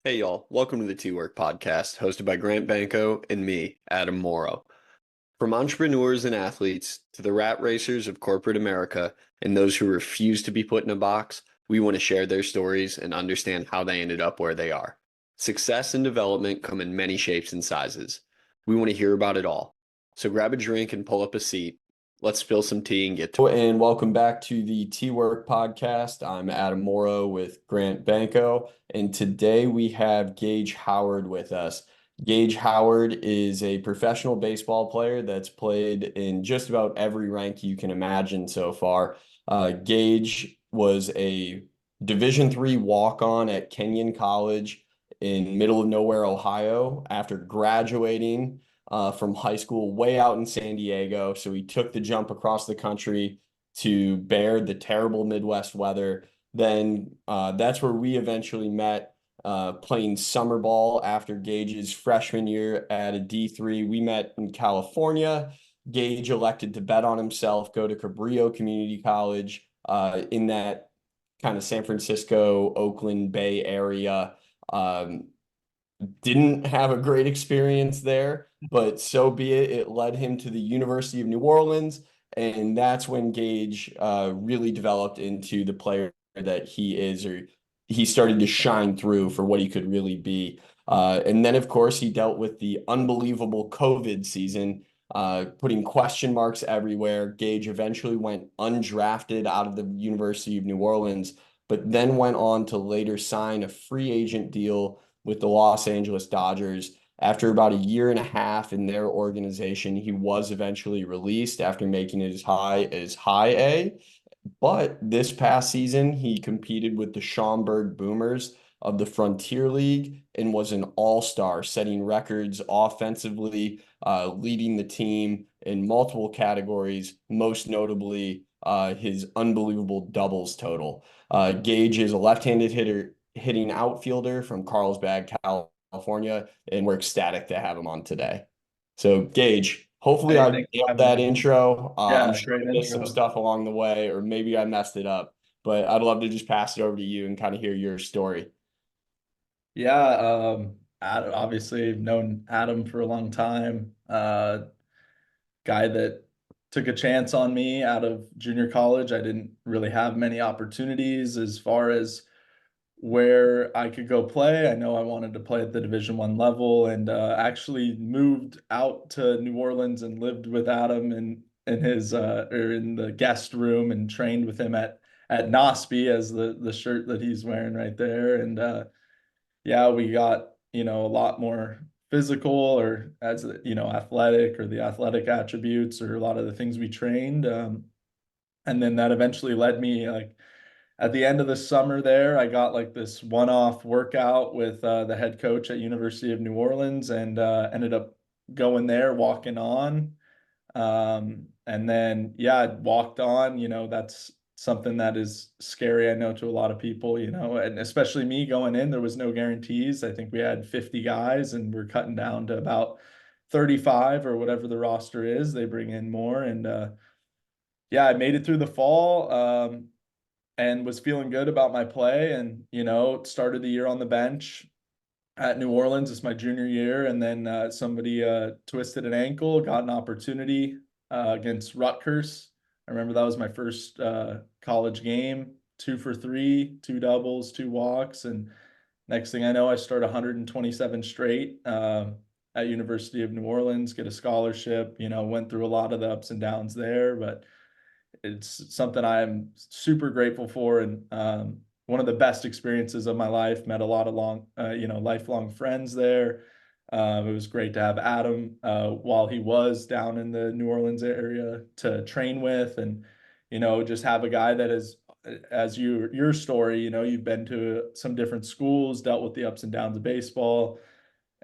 Hey y'all, welcome to the T-Work podcast, hosted by Banko and me, Adam Moreau. From entrepreneurs and athletes to the rat racers of corporate America and those who refuse to be put in a box, we want to share their stories and understand how they ended up where they are. Success and development come in many shapes and sizes. We want to hear about it all. So grab a drink and pull up a seat. Let's spill some tea and get to it. And welcome back to the T-Work podcast. I'm Adam Moreau with Grant Banko, and today we have Gaige Howard with us. Gaige Howard is a professional baseball player that's played in just about every rank you can imagine so far. Gaige was a Division III walk-on at Kenyon College in middle of nowhere, Ohio, after graduating from high school way out in San Diego. So he took the jump across the country to bear the terrible Midwest weather. Then that's where we eventually met, playing summer ball after Gaige's freshman year at a D3. We met in California. Gaige elected to bet on himself, go to Cabrillo Community College in that kind of San Francisco, Oakland Bay area. Didn't have a great experience there, but so be it. It led him to the University of New Orleans, and that's when Gaige really developed into the player that he is, or he started to shine through for what he could really be. And then, of course, he dealt with the unbelievable COVID season, putting question marks everywhere. Gaige eventually went undrafted out of the University of New Orleans, but then went on to later sign a free agent deal with the Los Angeles Dodgers. After about a year and a half in their organization, he was eventually released after making it as high A. But this past season, he competed with the Schaumburg Boomers of the Frontier League and was an all-star, setting records offensively, leading the team in multiple categories, most notably his unbelievable doubles total. Gaige is a left-handed hitter, hitting outfielder from Carlsbad, California, and we're ecstatic to have him on today. So, Gaige, hopefully Hey, I thanks for nailed having that me. intro. I'm Yeah, sure great I missed some intro. stuff along the way, or maybe I messed it up, but I'd love to just pass it over to you and kind of hear your story. Yeah, Adam, obviously I've known Adam for a long time. Guy that took a chance on me out of junior college. I didn't really have many opportunities as far as where I could go play. I know I wanted to play at the Division I level, and actually moved out to New Orleans and lived with Adam in his or in the guest room and trained with him at Nosby as the shirt that he's wearing right there. And yeah, we got, a lot more physical, or as athletic, or the athletic attributes, or a lot of the things we trained. And then that eventually led me, like, at the end of the summer there, I got like this one-off workout with the head coach at University of New Orleans, and ended up going there, walking on. And then, yeah, I walked on. That's something that is scary, I know, to a lot of people, and especially me going in. There was no guarantees. I think we had 50 guys, and we're cutting down to about 35 or whatever the roster is. They bring in more. And yeah, I made it through the fall. And was feeling good about my play, and started the year on the bench at New Orleans. It's my junior year, and then somebody twisted an ankle, got an opportunity against Rutgers. I remember that was my first college game. 2 for 3, two doubles, two walks, and next thing I know, I start 127 straight at University of New Orleans, get a scholarship. Went through a lot of the ups and downs there, but it's something I'm super grateful for, and one of the best experiences of my life. Met a lot of lifelong friends there. It was great to have Adam while he was down in the New Orleans area to train with, and just have a guy that is, as your story. You've been to some different schools, dealt with the ups and downs of baseball,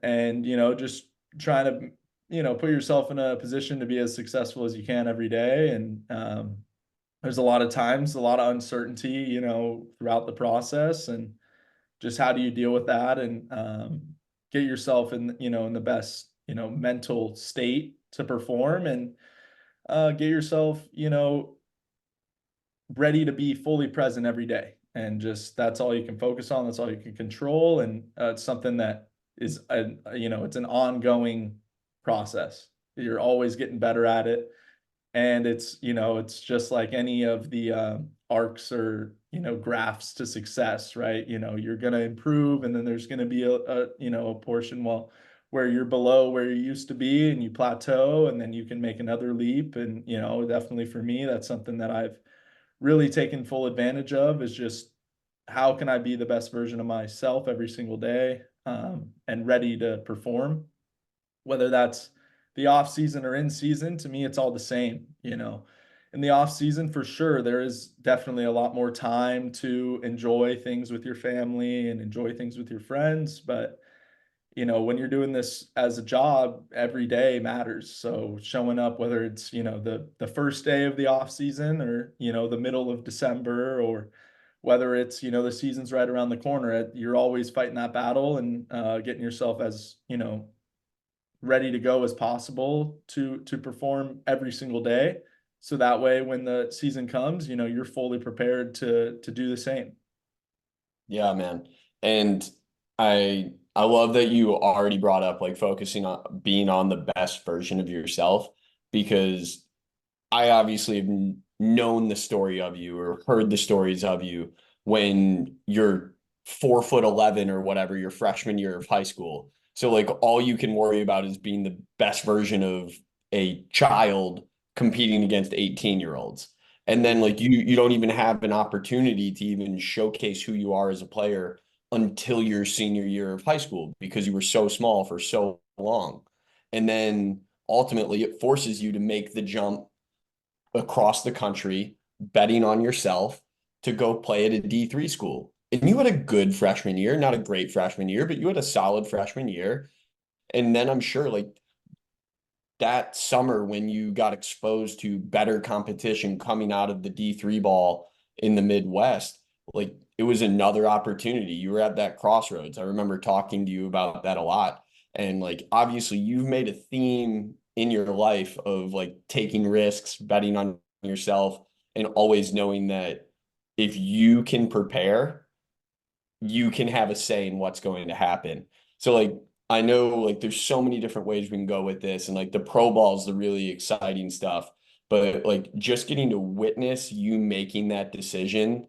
and just trying to put yourself in a position to be as successful as you can every day. And there's a lot of times, a lot of uncertainty, throughout the process, and just how do you deal with that, and get yourself in the best, mental state to perform, and get yourself, ready to be fully present every day. and just that's all you can focus on. That's all you can control. And it's something that is, it's an ongoing process. You're always getting better at it. And it's just like any of the arcs or, graphs to success, right? You're going to improve, and then there's going to be a portion, where you're below where you used to be and you plateau, and then you can make another leap. And, definitely for me, that's something that I've really taken full advantage of, is just how can I be the best version of myself every single day, and ready to perform, whether that's the off season or in season. To me, it's all the same. In the off season, for sure, there is definitely a lot more time to enjoy things with your family and enjoy things with your friends. But, when you're doing this as a job, every day matters. So showing up, whether it's, the first day of the off season, or, the middle of December, or whether it's, the season's right around the corner, you're always fighting that battle, and getting yourself as, ready to go as possible to perform every single day. So that way, when the season comes, you're fully prepared to do the same. Yeah, man. And I love that you already brought up like focusing on being on the best version of yourself, because I obviously have known the story of you or heard the stories of you when you're 4'11" or whatever, your freshman year of high school. So like all you can worry about is being the best version of a child competing against 18-year-olds. And then like you don't even have an opportunity to even showcase who you are as a player until your senior year of high school, because you were so small for so long. And then ultimately it forces you to make the jump across the country, betting on yourself to go play at a D3 school. And you had a good freshman year, not a great freshman year, but you had a solid freshman year. And then I'm sure like that summer when you got exposed to better competition coming out of the D3 ball in the Midwest, like it was another opportunity. You were at that crossroads. I remember talking to you about that a lot. And like obviously you've made a theme in your life of like taking risks, betting on yourself, and always knowing that if you can prepare, you can have a say in what's going to happen. So like I know like there's so many different ways we can go with this, and like the pro ball is the really exciting stuff, but like just getting to witness you making that decision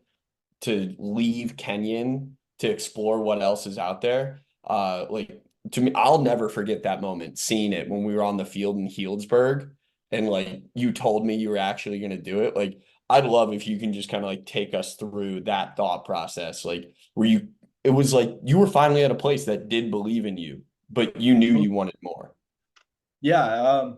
to leave Kenyon to explore what else is out there. Like to me, I'll never forget that moment, seeing it when we were on the field in Healdsburg, and like you told me you were actually going to do it. Like I'd love if you can just kind of like take us through that thought process. Like where you, it was like you were finally at a place that did believe in you, but you knew you wanted more. Yeah.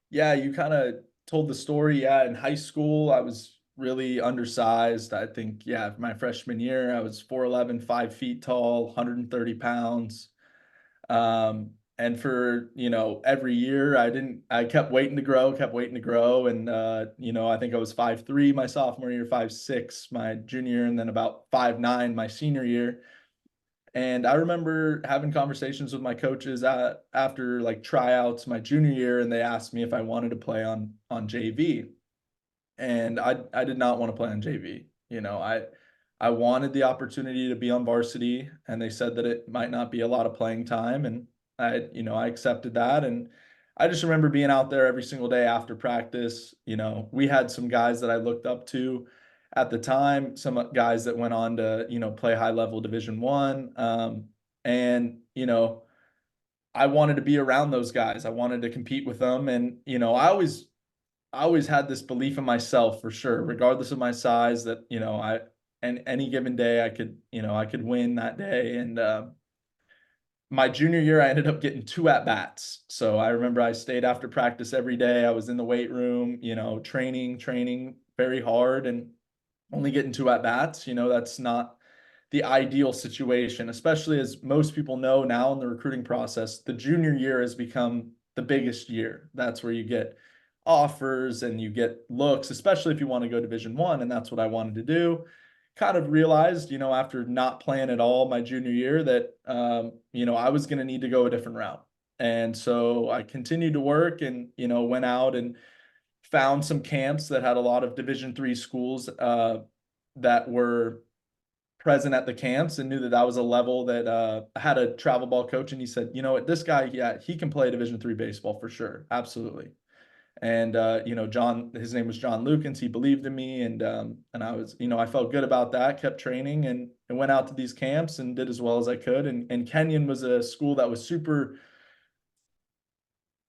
Yeah, you kind of told the story. Yeah, in high school, I was really undersized. I think, yeah, my freshman year, I was 4'11", 5 feet tall, 130 pounds. And for, every year I kept waiting to grow, kept waiting to grow. And, I think I was 5'3" my sophomore year, 5'6" my junior year, and then about 5'9" my senior year. And I remember having conversations with my coaches after like tryouts my junior year, and they asked me if I wanted to play on JV. And I did not want to play on JV. I wanted the opportunity to be on varsity, and they said that it might not be a lot of playing time, and I accepted that. And I just remember being out there every single day after practice. We had some guys that I looked up to at the time, some guys that went on to, play high level Division 1. And, I wanted to be around those guys. I wanted to compete with them. And, I always had this belief in myself, for sure, regardless of my size, that, and any given day I could win that day. And, my junior year, I ended up getting 2 at-bats. So I remember I stayed after practice every day. I was in the weight room, training very hard, and only getting 2 at-bats. That's not the ideal situation, especially as most people know now in the recruiting process. The junior year has become the biggest year. That's where you get offers and you get looks, especially if you want to go Division 1. And that's what I wanted to do. Kind of realized, after not playing at all my junior year, that, I was going to need to go a different route. And so I continued to work, and, went out and found some camps that had a lot of Division 3 schools that were present at the camps and knew that that was a level that I had a travel ball coach, and he said, you know what, this guy, yeah, he can play Division III baseball for sure, absolutely. And you know, John, his name was John Lukens. He believed in me, and I was, you know, I felt good about that. Kept training and went out to these camps and did as well as I could. And Kenyon was a school that was super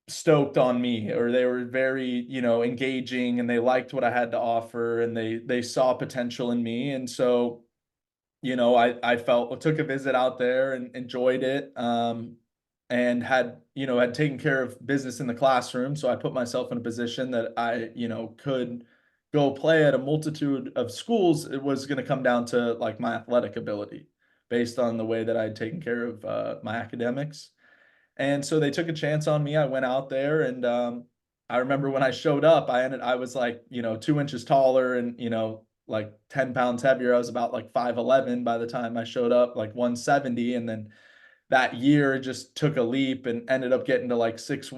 stoked on me, or they were very, you know, engaging, and they liked what I had to offer, and they saw potential in me. And so, you know, I felt, took a visit out there and enjoyed it. And had, you know, had taken care of business in the classroom. So I put myself in a position that I, you know, could go play at a multitude of schools. It was going to come down to like my athletic ability based on the way that I'd taken care of my academics. And so they took a chance on me. I went out there, and I remember when I showed up, I was like, you know, 2 inches taller and, you know, like 10 pounds heavier. I was about like 5'11" by the time I showed up, like 170. And then that year just took a leap and ended up getting to like 6'1",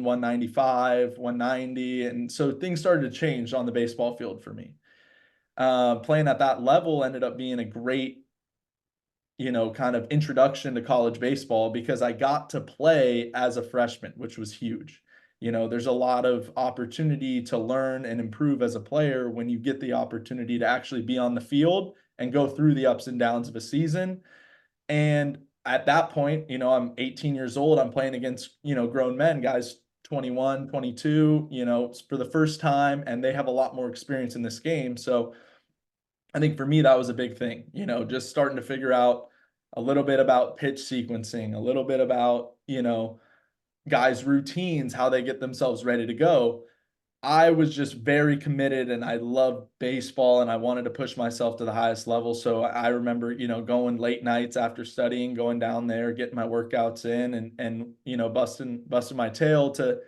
195, 190. And so things started to change on the baseball field for me. Playing at that level ended up being a great, you know, kind of introduction to college baseball because I got to play as a freshman, which was huge. You know, there's a lot of opportunity to learn and improve as a player when you get the opportunity to actually be on the field and go through the ups and downs of a season. And at that point, you know, I'm 18 years old. I'm playing against, you know, grown men, guys 21, 22, you know, for the first time, and they have a lot more experience in this game. So I think for me, that was a big thing, you know, just starting to figure out a little bit about pitch sequencing, a little bit about, you know, guys' routines, how they get themselves ready to go. I was just very committed, and I loved baseball, and I wanted to push myself to the highest level. So I remember, you know, going late nights after studying, going down there, getting my workouts in, and you know, busting my tail to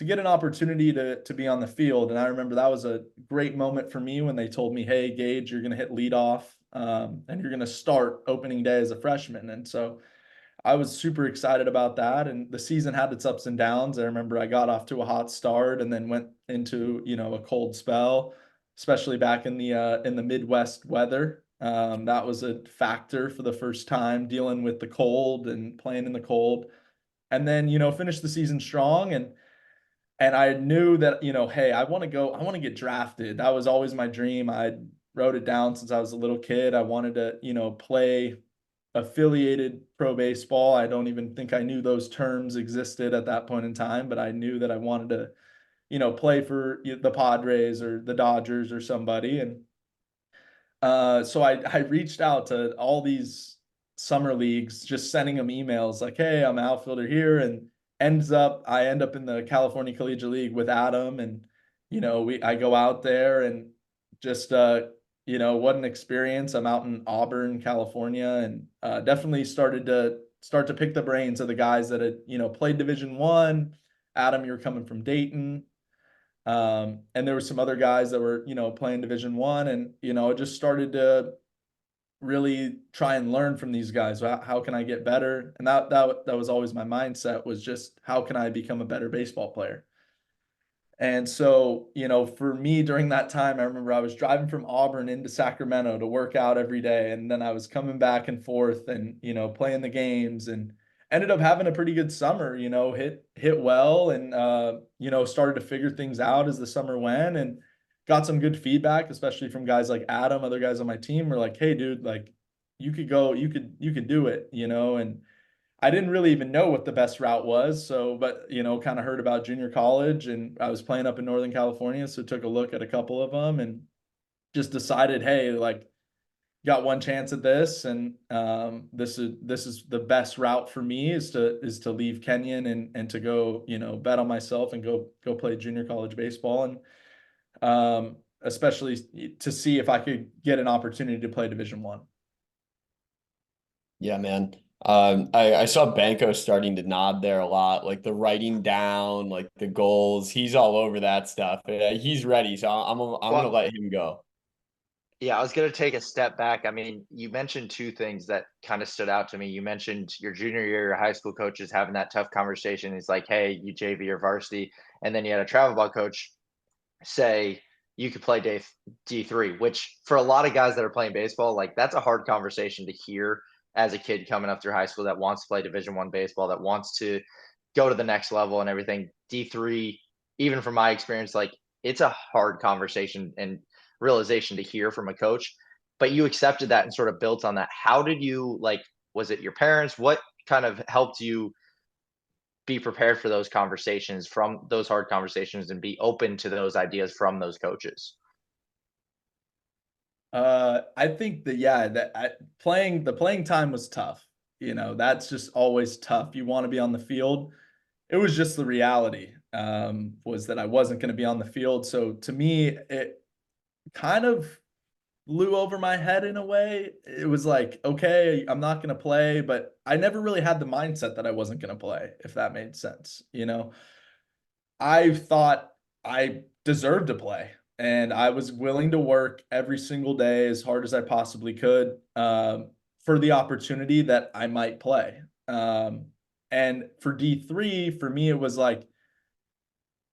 get an opportunity to be on the field. And I remember that was a great moment for me when they told me, "Hey, Gaige, you're going to hit leadoff, and you're going to start opening day as a freshman." And so I was super excited about that. And the season had its ups and downs. I remember I got off to a hot start and then went into, you know, a cold spell, especially back in the Midwest weather. That was a factor for the first time, dealing with the cold and playing in the cold. And then, you know, finished the season strong, and I knew that, you know, hey, I want to get drafted. That was always my dream. I wrote it down since I was a little kid. I wanted to, you know, play affiliated pro baseball. I don't even think I knew those terms existed at that point in time, but I knew that I wanted to, you know, play for the Padres or the Dodgers or somebody. And so I reached out to all these summer leagues, just sending them emails like, "Hey, I'm an outfielder here," and I end up in the California Collegiate League with Adam, and you know, I go out there and just you know, what an experience. I'm out in Auburn, California, and definitely start to pick the brains of the guys that had, you know, played Division I. Adam, you're coming from Dayton. And there were some other guys that were, you know, playing Division I, and, you know, just started to really try and learn from these guys. How can I get better? And that was always my mindset, was just how can I become a better baseball player? And so, you know, for me during that time, I remember I was driving from Auburn into Sacramento to work out every day. And then I was coming back and forth and, you know, playing the games, and ended up having a pretty good summer, you know, hit well, and, you know, started to figure things out as the summer went, and got some good feedback, especially from guys like Adam. Other guys on my team were like, "Hey, dude, like you could go, you could do it," you know, and I didn't really even know what the best route was. So, but you know, kind of heard about junior college, and I was playing up in Northern California, so took a look at a couple of them and just decided, hey, like got one chance at this, and this is the best route for me, is to leave Kenyon and to go, you know, bet on myself and go play junior college baseball, and especially to see if I could get an opportunity to play Division I. Yeah, man. I saw Banko starting to nod there a lot, like the writing down, like the goals. He's all over that stuff. He's ready, so I'm gonna Well, let him go. yeah, I was going to take a step back. I mean, you mentioned two things that kind of stood out to me. You mentioned your junior year, your high school coach is having that tough conversation. He's like, "Hey, you JV or varsity," and then you had a travel ball coach say, you could play D3, which for a lot of guys that are playing baseball, like that's a hard conversation to hear as a kid coming up through high school that wants to play Division I baseball, that wants to go to the next level and everything. D3, even from my experience, like it's a hard conversation and realization to hear from a coach, but you accepted that and sort of built on that. How did you, like, was it your parents? What kind of helped you be prepared for those conversations, from those hard conversations, and be open to those ideas from those coaches? I think that, yeah, the playing time was tough. You know, that's just always tough. You want to be on the field. It was just the reality, was that I wasn't going to be on the field. So to me, it kind of flew over my head in a way. It was like, okay, I'm not going to play, but I never really had the mindset that I wasn't going to play, if that made sense. You know, I thought I deserved to play, and I was willing to work every single day as hard as I possibly could, for the opportunity that I might play. And for D3, for me, it was like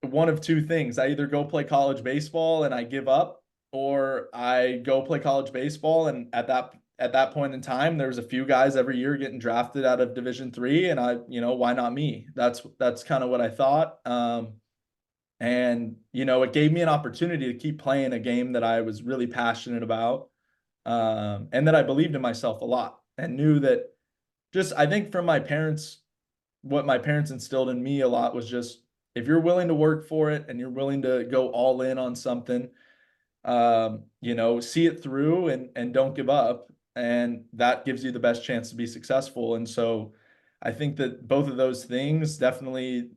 one of two things. I either go play college baseball and I give up, or I go play college baseball, and at that point in time, there was a few guys every year getting drafted out of Division III, and why not me? That's kind of what I thought. And it gave me an opportunity to keep playing a game that I was really passionate about, and that I believed in myself a lot, and knew that, just, I think, from my parents, what my parents instilled in me a lot was just, if you're willing to work for it and you're willing to go all in on something, see it through, and don't give up. And that gives you the best chance to be successful. And so I think that both of those things, definitely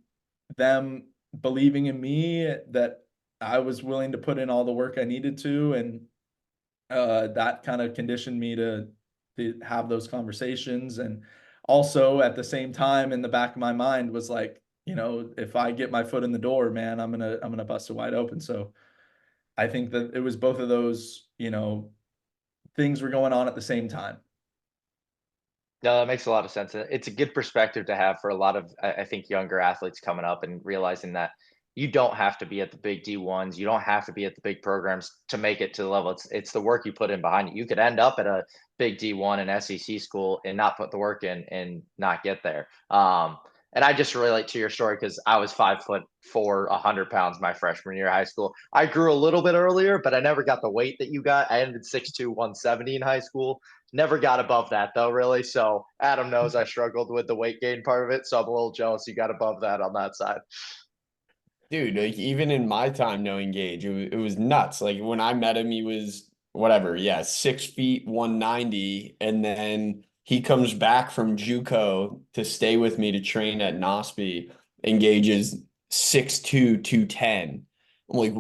them believing in me, that I was willing to put in all the work I needed to, and that kind of conditioned me to have those conversations. And also at the same time, in the back of my mind was like, if I get my foot in the door, man, I'm gonna bust it wide open. So I think that it was both of those, things were going on at the same time. No, that makes a lot of sense. It's a good perspective to have for a lot of, I think, younger athletes coming up, and realizing that you don't have to be at the big D1s. You don't have to be at the big programs to make it to the level. It's the work you put in behind it. You could end up at a big D1 and SEC school and not put the work in and not get there. And I just relate to your story because I was 5'4", 100 pounds my freshman year of high school. I grew a little bit earlier, but I never got the weight that you got. I ended 6'2", 170 in high school. Never got above that though, really. So Adam knows I struggled with the weight gain part of it. So I'm a little jealous you got above that on that side. Dude, like even in my time knowing Gage, it was nuts. Like when I met him, he was whatever, yeah, 6 feet 190, and then he comes back from JUCO to stay with me to train at Nosby, and Gage is 6'2", 210. I'm like,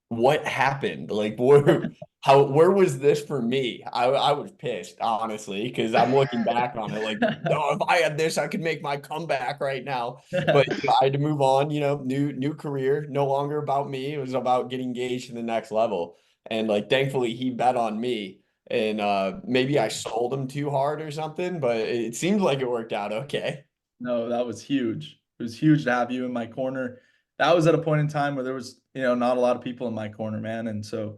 what happened? Like where was this for me? I was pissed, honestly, because I'm looking back on it like, no, if I had this, I could make my comeback right now. But I had to move on, new career, no longer about me. It was about getting engaged to the next level. And like thankfully he bet on me. And maybe I sold him too hard or something, but it seemed like it worked out okay. No, that was huge. It was huge to have you in my corner. That was at a point in time where there was, not a lot of people in my corner, man. And so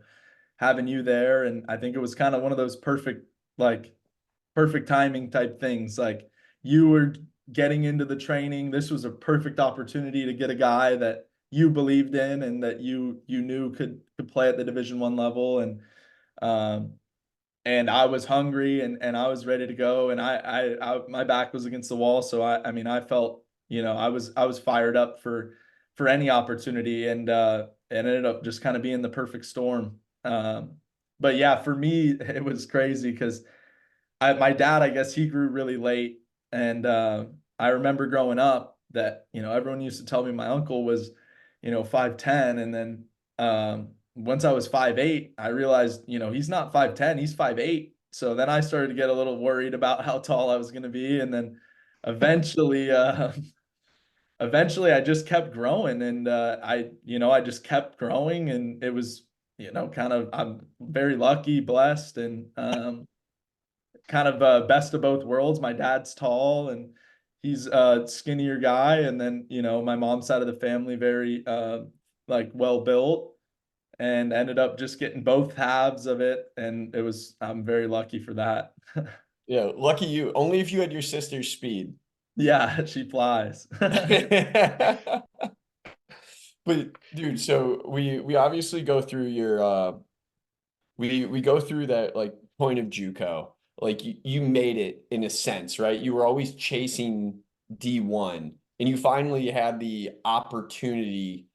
having you there, and I think it was kind of one of those perfect timing type things. Like, you were getting into the training. This was a perfect opportunity to get a guy that you believed in and that you knew could play at the Division I level. Um, and I was hungry, and I was ready to go, and my back was against the wall. So I mean, I felt, I was fired up for any opportunity, and it ended up just kind of being the perfect storm. But yeah, for me, it was crazy because my dad, I guess he grew really late. And I remember growing up that, everyone used to tell me my uncle was, 5'10". And then once I was 5'8", I realized, he's not 5'10", he's 5'8". So then I started to get a little worried about how tall I was going to be. And then eventually, eventually I just kept growing, and I just kept growing, and it was, I'm very lucky, blessed, and kind of best of both worlds. My dad's tall, and he's a skinnier guy, and then my mom's side of the family very like well built, and ended up just getting both halves of it. And I'm very lucky for that. Yeah, lucky you. Only if you had your sister's speed. Yeah, she flies. But dude, so we obviously go through your we go through that like point of JUCO. Like you made it in a sense, right? You were always chasing D1 and you finally had the opportunity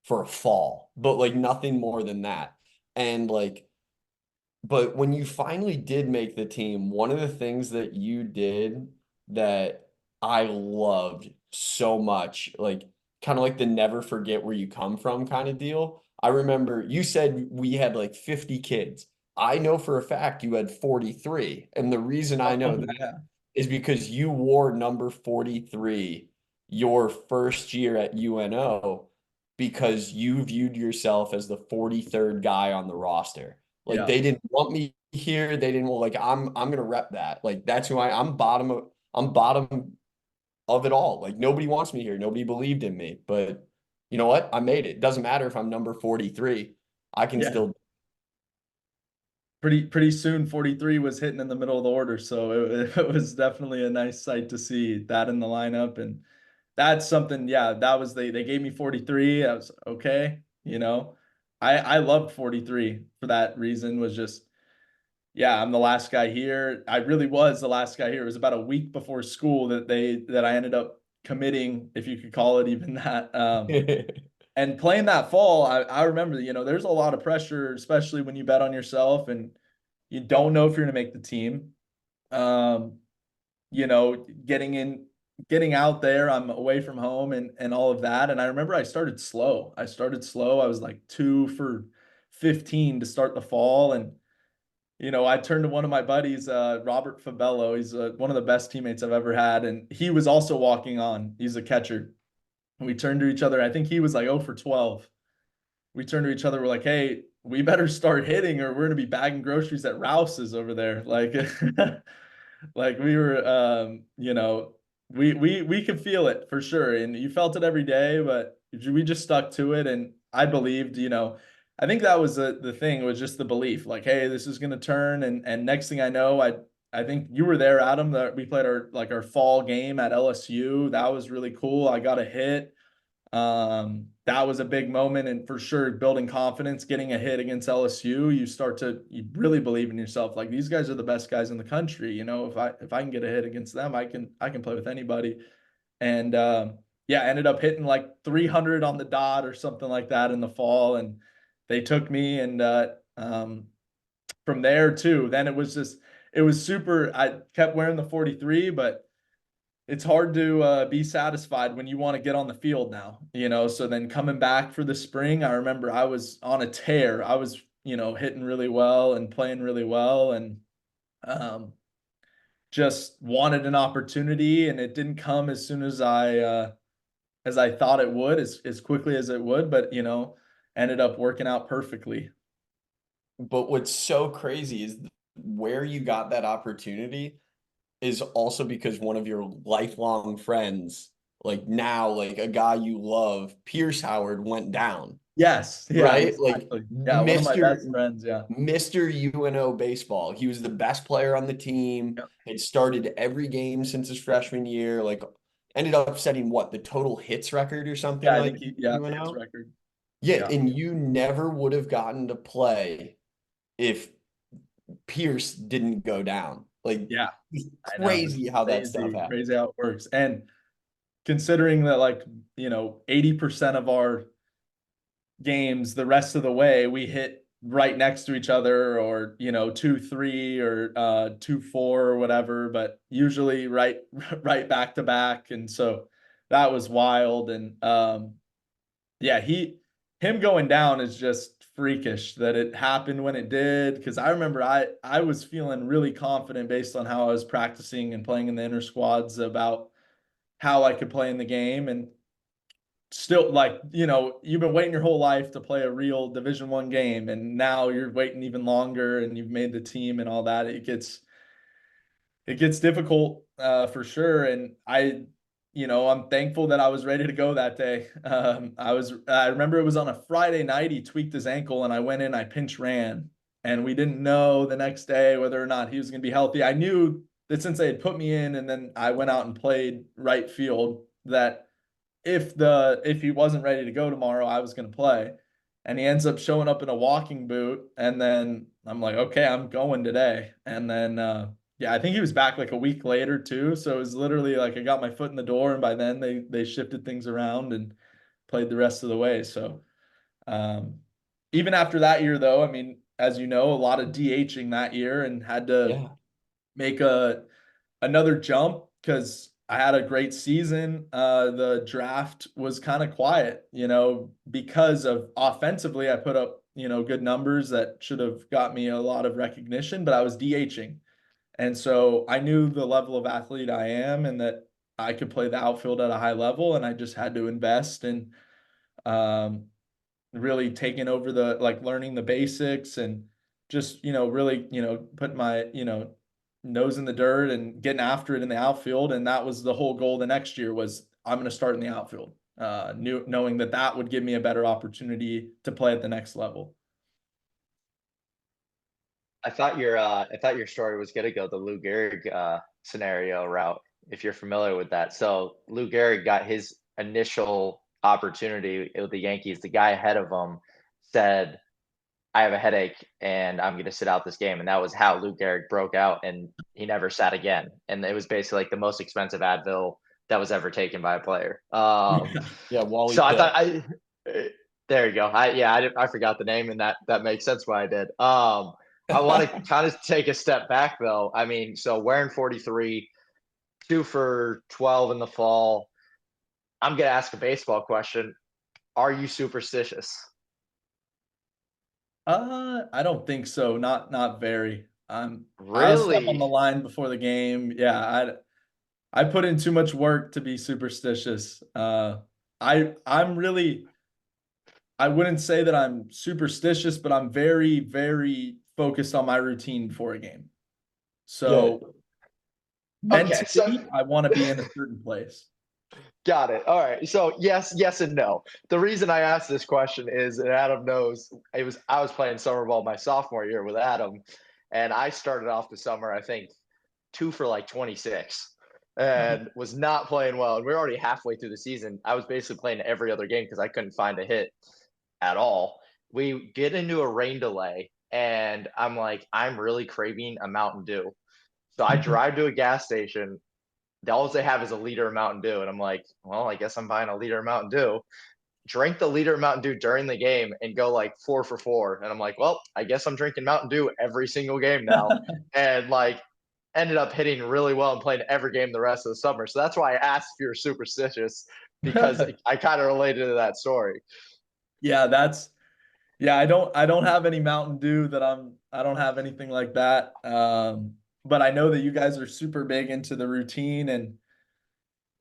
for a fall, but like nothing more than that. And like, but when you finally did make the team, one of the things that you did that I loved so much, like kind of like the never forget where you come from kind of deal. I remember you said we had like 50 kids. I know for a fact you had 43. And the reason I know Oh, that yeah. is because you wore number 43 your first year at UNO because you viewed yourself as the 43rd guy on the roster. Like Yeah. they didn't want me here. They didn't like I'm gonna rep that. Like that's who I'm bottom of it all. Like nobody wants me here. Nobody believed in me. But you know what? I made it. Doesn't matter if I'm number 43. I can Yeah. still Pretty soon 43 was hitting in the middle of the order. So it was definitely a nice sight to see that in the lineup. And that's something, yeah, that was they gave me 43. I was okay, you know. I loved 43 for that reason, was just, yeah, I'm the last guy here. I really was the last guy here. It was about a week before school that I ended up committing, if you could call it even that. And playing that fall, I remember, there's a lot of pressure, especially when you bet on yourself and you don't know if you're going to make the team. Um, getting out there, I'm away from home and all of that. And I remember I started slow. I was like 2 for 15 to start the fall. And, I turned to one of my buddies, Robert Fabello. He's one of the best teammates I've ever had. And he was also walking on. He's a catcher. And we turned to each other. I think he was like 0 for 12. We turned to each other. We're like, hey, we better start hitting or we're going to be bagging groceries at Rouse's over there. Like, like we were, we could feel it for sure. And you felt it every day, but we just stuck to it. And I believed, I think that was the thing, was just the belief, like, hey, this is going to turn. And next thing I know, I think you were there, Adam, that we played our fall game at LSU. That was really cool. I got a hit. That was a big moment, and for sure building confidence, getting a hit against LSU, you really believe in yourself. Like, these guys are the best guys in the country. If I can get a hit against them, I can play with anybody. And yeah, ended up hitting like 300 on the dot or something like that in the fall, and they took me. And from there too, then it was super. I kept wearing the 43, but it's hard to be satisfied when you want to get on the field now, So then coming back for the spring, I remember I was on a tear. I was, hitting really well and playing really well, and um, just wanted an opportunity, and it didn't come as soon as I thought it would, as quickly as it would, but ended up working out perfectly. but what's so crazy is where you got that opportunity is also because one of your lifelong friends, like now, like a guy you love, Pierce Howard, went down, Yes, yeah, right? Like exactly. Yeah, one of my Mr. best friends. Yeah. Mr. UNO baseball. He was the best player on the team, Yep. had started every game since his freshman year, like ended up setting what, the total hits record or something Yeah, I like think his UNO? record. Yeah, Yeah. and you never would have gotten to play if Pierce didn't go down. Like Yeah. it's I know. It's crazy how that stuff crazy, happens. crazy how it works. And considering that, like, 80% of our games, the rest of the way, we hit right next to each other, or, 2-3 or 2-4 or whatever, but usually right, right back to back. And so that was wild. And yeah, him going down is just freakish that it happened when it did. Because I remember I was feeling really confident based on how I was practicing and playing in the inner squads about how I could play in the game. And still, like, you've been waiting your whole life to play a real Division I game, and now you're waiting even longer, and you've made the team and all that. It gets difficult, for sure. And I'm thankful that I was ready to go that day. I remember it was on a Friday night. He tweaked his ankle, and I went in, I pinch ran, and we didn't know the next day whether or not he was going to be healthy. I knew that since they had put me in, and then I went out and played right field, that if he wasn't ready to go tomorrow, I was going to play. And he ends up showing up in a walking boot, and then I'm like, okay, I'm going today. And then yeah, I think he was back like a week later too. So it was literally like I got my foot in the door, and by then they shifted things around and played the rest of the way. So um, even after that year, though, I mean, as you know, a lot of DHing that year, and had to Yeah. make another jump because I had a great season. The draft was kind of quiet, because of offensively, I put up, good numbers that should have got me a lot of recognition, but I was DHing. And so I knew the level of athlete I am and that I could play the outfield at a high level, and I just had to invest in um, really taking over learning the basics and just, really, putting my, nose in the dirt and getting after it in the outfield. And that was the whole goal the next year was I'm going to start in the outfield, knowing that that would give me a better opportunity to play at the next level. I thought your story was gonna go the Lou Gehrig scenario route, if you're familiar with that. So Lou Gehrig got his initial opportunity with the Yankees. The guy ahead of him said, "I have a headache and I'm gonna sit out this game," and that was how Lou Gehrig broke out, and he never sat again. And it was basically like the most expensive Advil that was ever taken by a player. Yeah, Wally So I Pitt. thought eh, there you go. I forgot the name, and that makes sense why I did. I want to kind of take a step back though. I mean, so wearing 43, 2 for 12 in the fall. I'm gonna ask a baseball question. Are you superstitious? I don't think so. Not very. I'll step on Really? the line before the game. Yeah, I put in too much work to be superstitious. I'm really, I wouldn't say that I'm superstitious, but I'm very, very focused on my routine before a game. Yeah. So Okay, so mentally, I want to be in a certain place. got it. All right. So yes and no. The reason I asked this question is, and Adam knows, I was playing summer ball my sophomore year with Adam, and I started off the summer, I think, 2 for like 26, and was not playing well. And we are already halfway through the season. I was basically playing every other game because I couldn't find a hit at all. We get into a rain delay, and I'm like, I'm really craving a Mountain Dew. So I drive to a gas station. All they have is a liter of Mountain Dew. And I'm like, well, I guess I'm buying a liter of Mountain Dew. Drink the liter of Mountain Dew during the game and go like 4 for 4. And I'm like, well, I guess I'm drinking Mountain Dew every single game now. And like ended up hitting really well and playing every game the rest of the summer. So that's why I asked if you're superstitious, because I kind of related to that story. Yeah, yeah, I don't have any Mountain Dew I don't have anything like that. But I know that you guys are super big into the routine,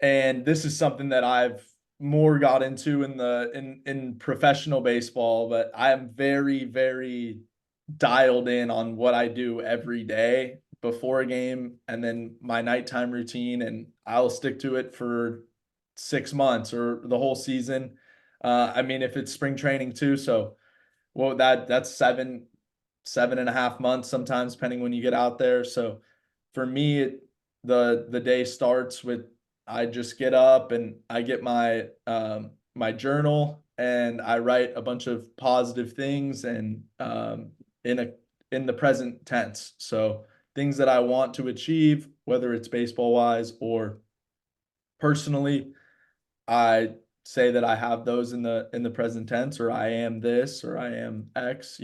and this is something that I've more got into in professional baseball, but I am very, very dialed in on what I do every day before a game and then my nighttime routine, and I'll stick to it for 6 months or the whole season. I mean, if it's spring training too, so well, that's 7.5 months sometimes, depending when you get out there. So for me, the day starts with I just get up and I get my journal and I write a bunch of positive things and in a in the present tense. So things that I want to achieve, whether it's baseball wise or personally, I say that I have those in the present tense, or I am this, or I am X.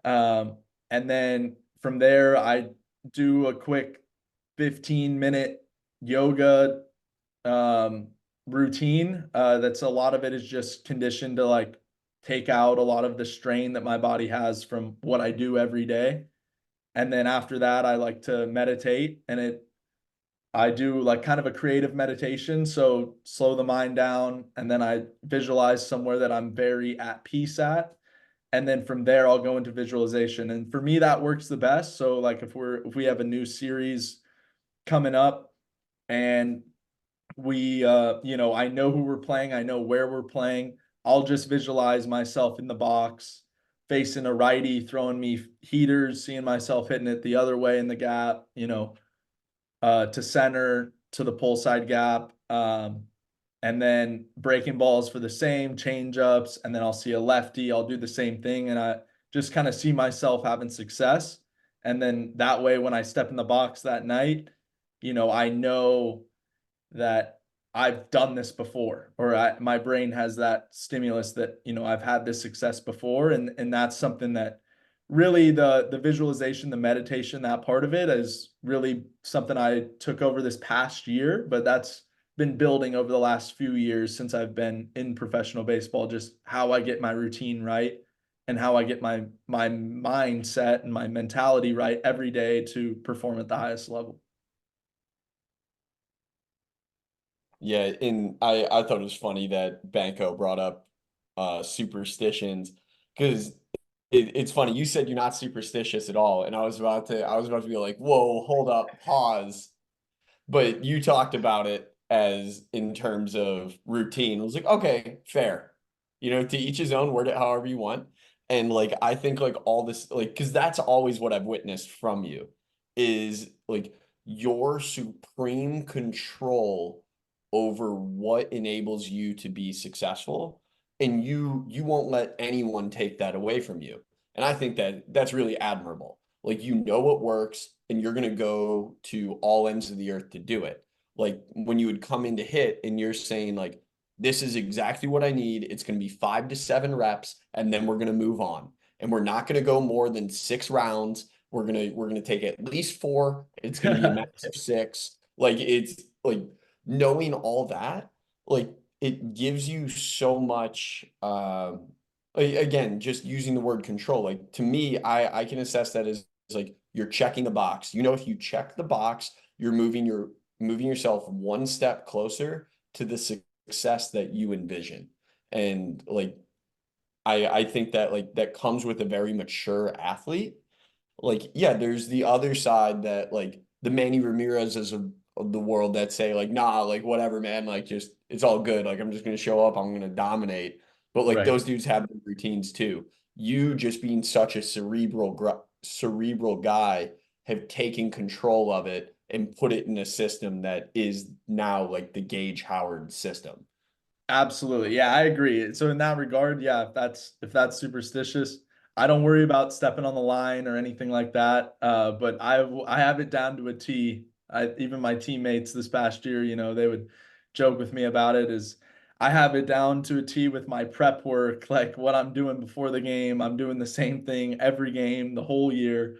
Um, and then from there, I do a quick 15-minute yoga um, routine. That's a lot of it is just conditioned to like take out a lot of the strain that my body has from what I do every day. And then after that, I like to meditate, and I do like kind of a creative meditation. So slow the mind down, and then I visualize somewhere that I'm very at peace at. And then from there, I'll go into visualization. And for me, that works the best. So like if we have a new series coming up and We, I know who we're playing. I know where we're playing. I'll just visualize myself in the box, facing a righty, throwing me heaters, seeing myself hitting it the other way in the gap, to center, to the pull side gap. And then breaking balls for the same change ups. And then I'll see a lefty. I'll do the same thing. And I just kind of see myself having success. And then that way, when I step in the box that night, I know that I've done this before, or my brain has that stimulus that, I've had this success before. And that's something that really the visualization, the meditation, that part of it is really something I took over this past year, but that's been building over the last few years since I've been in professional baseball, just how I get my routine right and how I get my mindset and my mentality right every day to perform at the highest level. Yeah, and I thought it was funny that Banko brought up superstitions because it's funny. You said you're not superstitious at all, and I was about to be like, whoa, hold up, pause. But you talked about it as in terms of routine. I was like, okay, fair. To each his own, word it however you want. And like I think like all this, like, because that's always what I've witnessed from you is like your supreme control over what enables you to be successful. And you won't let anyone take that away from you. And I think that that's really admirable. Like you know what works and you're going to go to all ends of the earth to do it. Like when you would come in to hit and you're saying like this is exactly what I need. It's going to be 5 to 7 reps and then we're going to move on. And we're not going to go more than 6 rounds. We're going to take at least 4. It's going to be a max of 6. Like it's like knowing all that, like it gives you so much again, just using the word control. Like to me, I can assess that as like you're checking a box. If you check the box, you're moving yourself one step closer to the success that you envision. And like I think that like that comes with a very mature athlete. Like, yeah, there's the other side that like the Manny Ramirez's of the world that say like, nah, like whatever, man, like just it's all good. Like I'm just gonna show up, I'm gonna dominate. But like Right. those dudes have their routines too. You just being such a cerebral guy have taken control of it and put it in a system that is now like the Gaige Howard system. Absolutely. Yeah, I agree. So in that regard, yeah, if that's superstitious, I don't worry about stepping on the line or anything like that. But I have it down to a T. Even my teammates this past year, they would joke with me about it is I have it down to a T with my prep work, like what I'm doing before the game. I'm doing the same thing every game the whole year.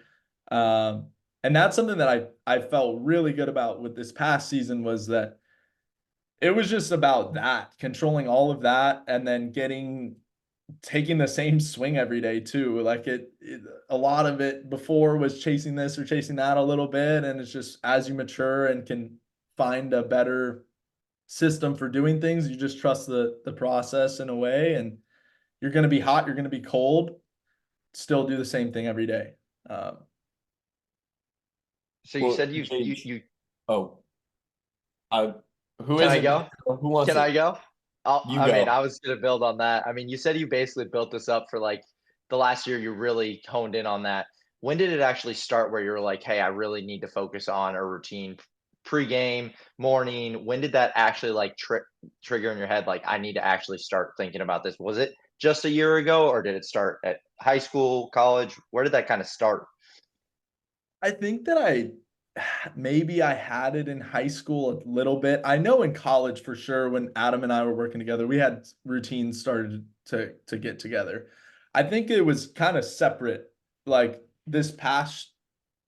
Um, and that's something that I felt really good about with this past season was that it was just about that, controlling all of that and then taking the same swing every day too. Like a lot of it before was chasing this or chasing that a little bit. And it's just as you mature and can find a better system for doing things, you just trust the process in a way. And you're going to be hot, you're going to be cold, still do the same thing every day. Um, So you Well, said you oh, I who can is I it? go? Who wants Can I it? go? You I mean, I go. was gonna build on that. I mean, you said you basically built this up for like the last year. You really honed in on that. When did it actually start where you're like, hey, I really need to focus on a routine pre-game, morning? When did that actually like trigger in your head? Like, I need to actually start thinking about this. Was it just a year ago, or did it start at high school, college? Where did that kind of start? I think that maybe I had it in high school a little bit. I know in college for sure when Adam and I were working together, we had routines started to get together. I think it was kind of separate. Like this past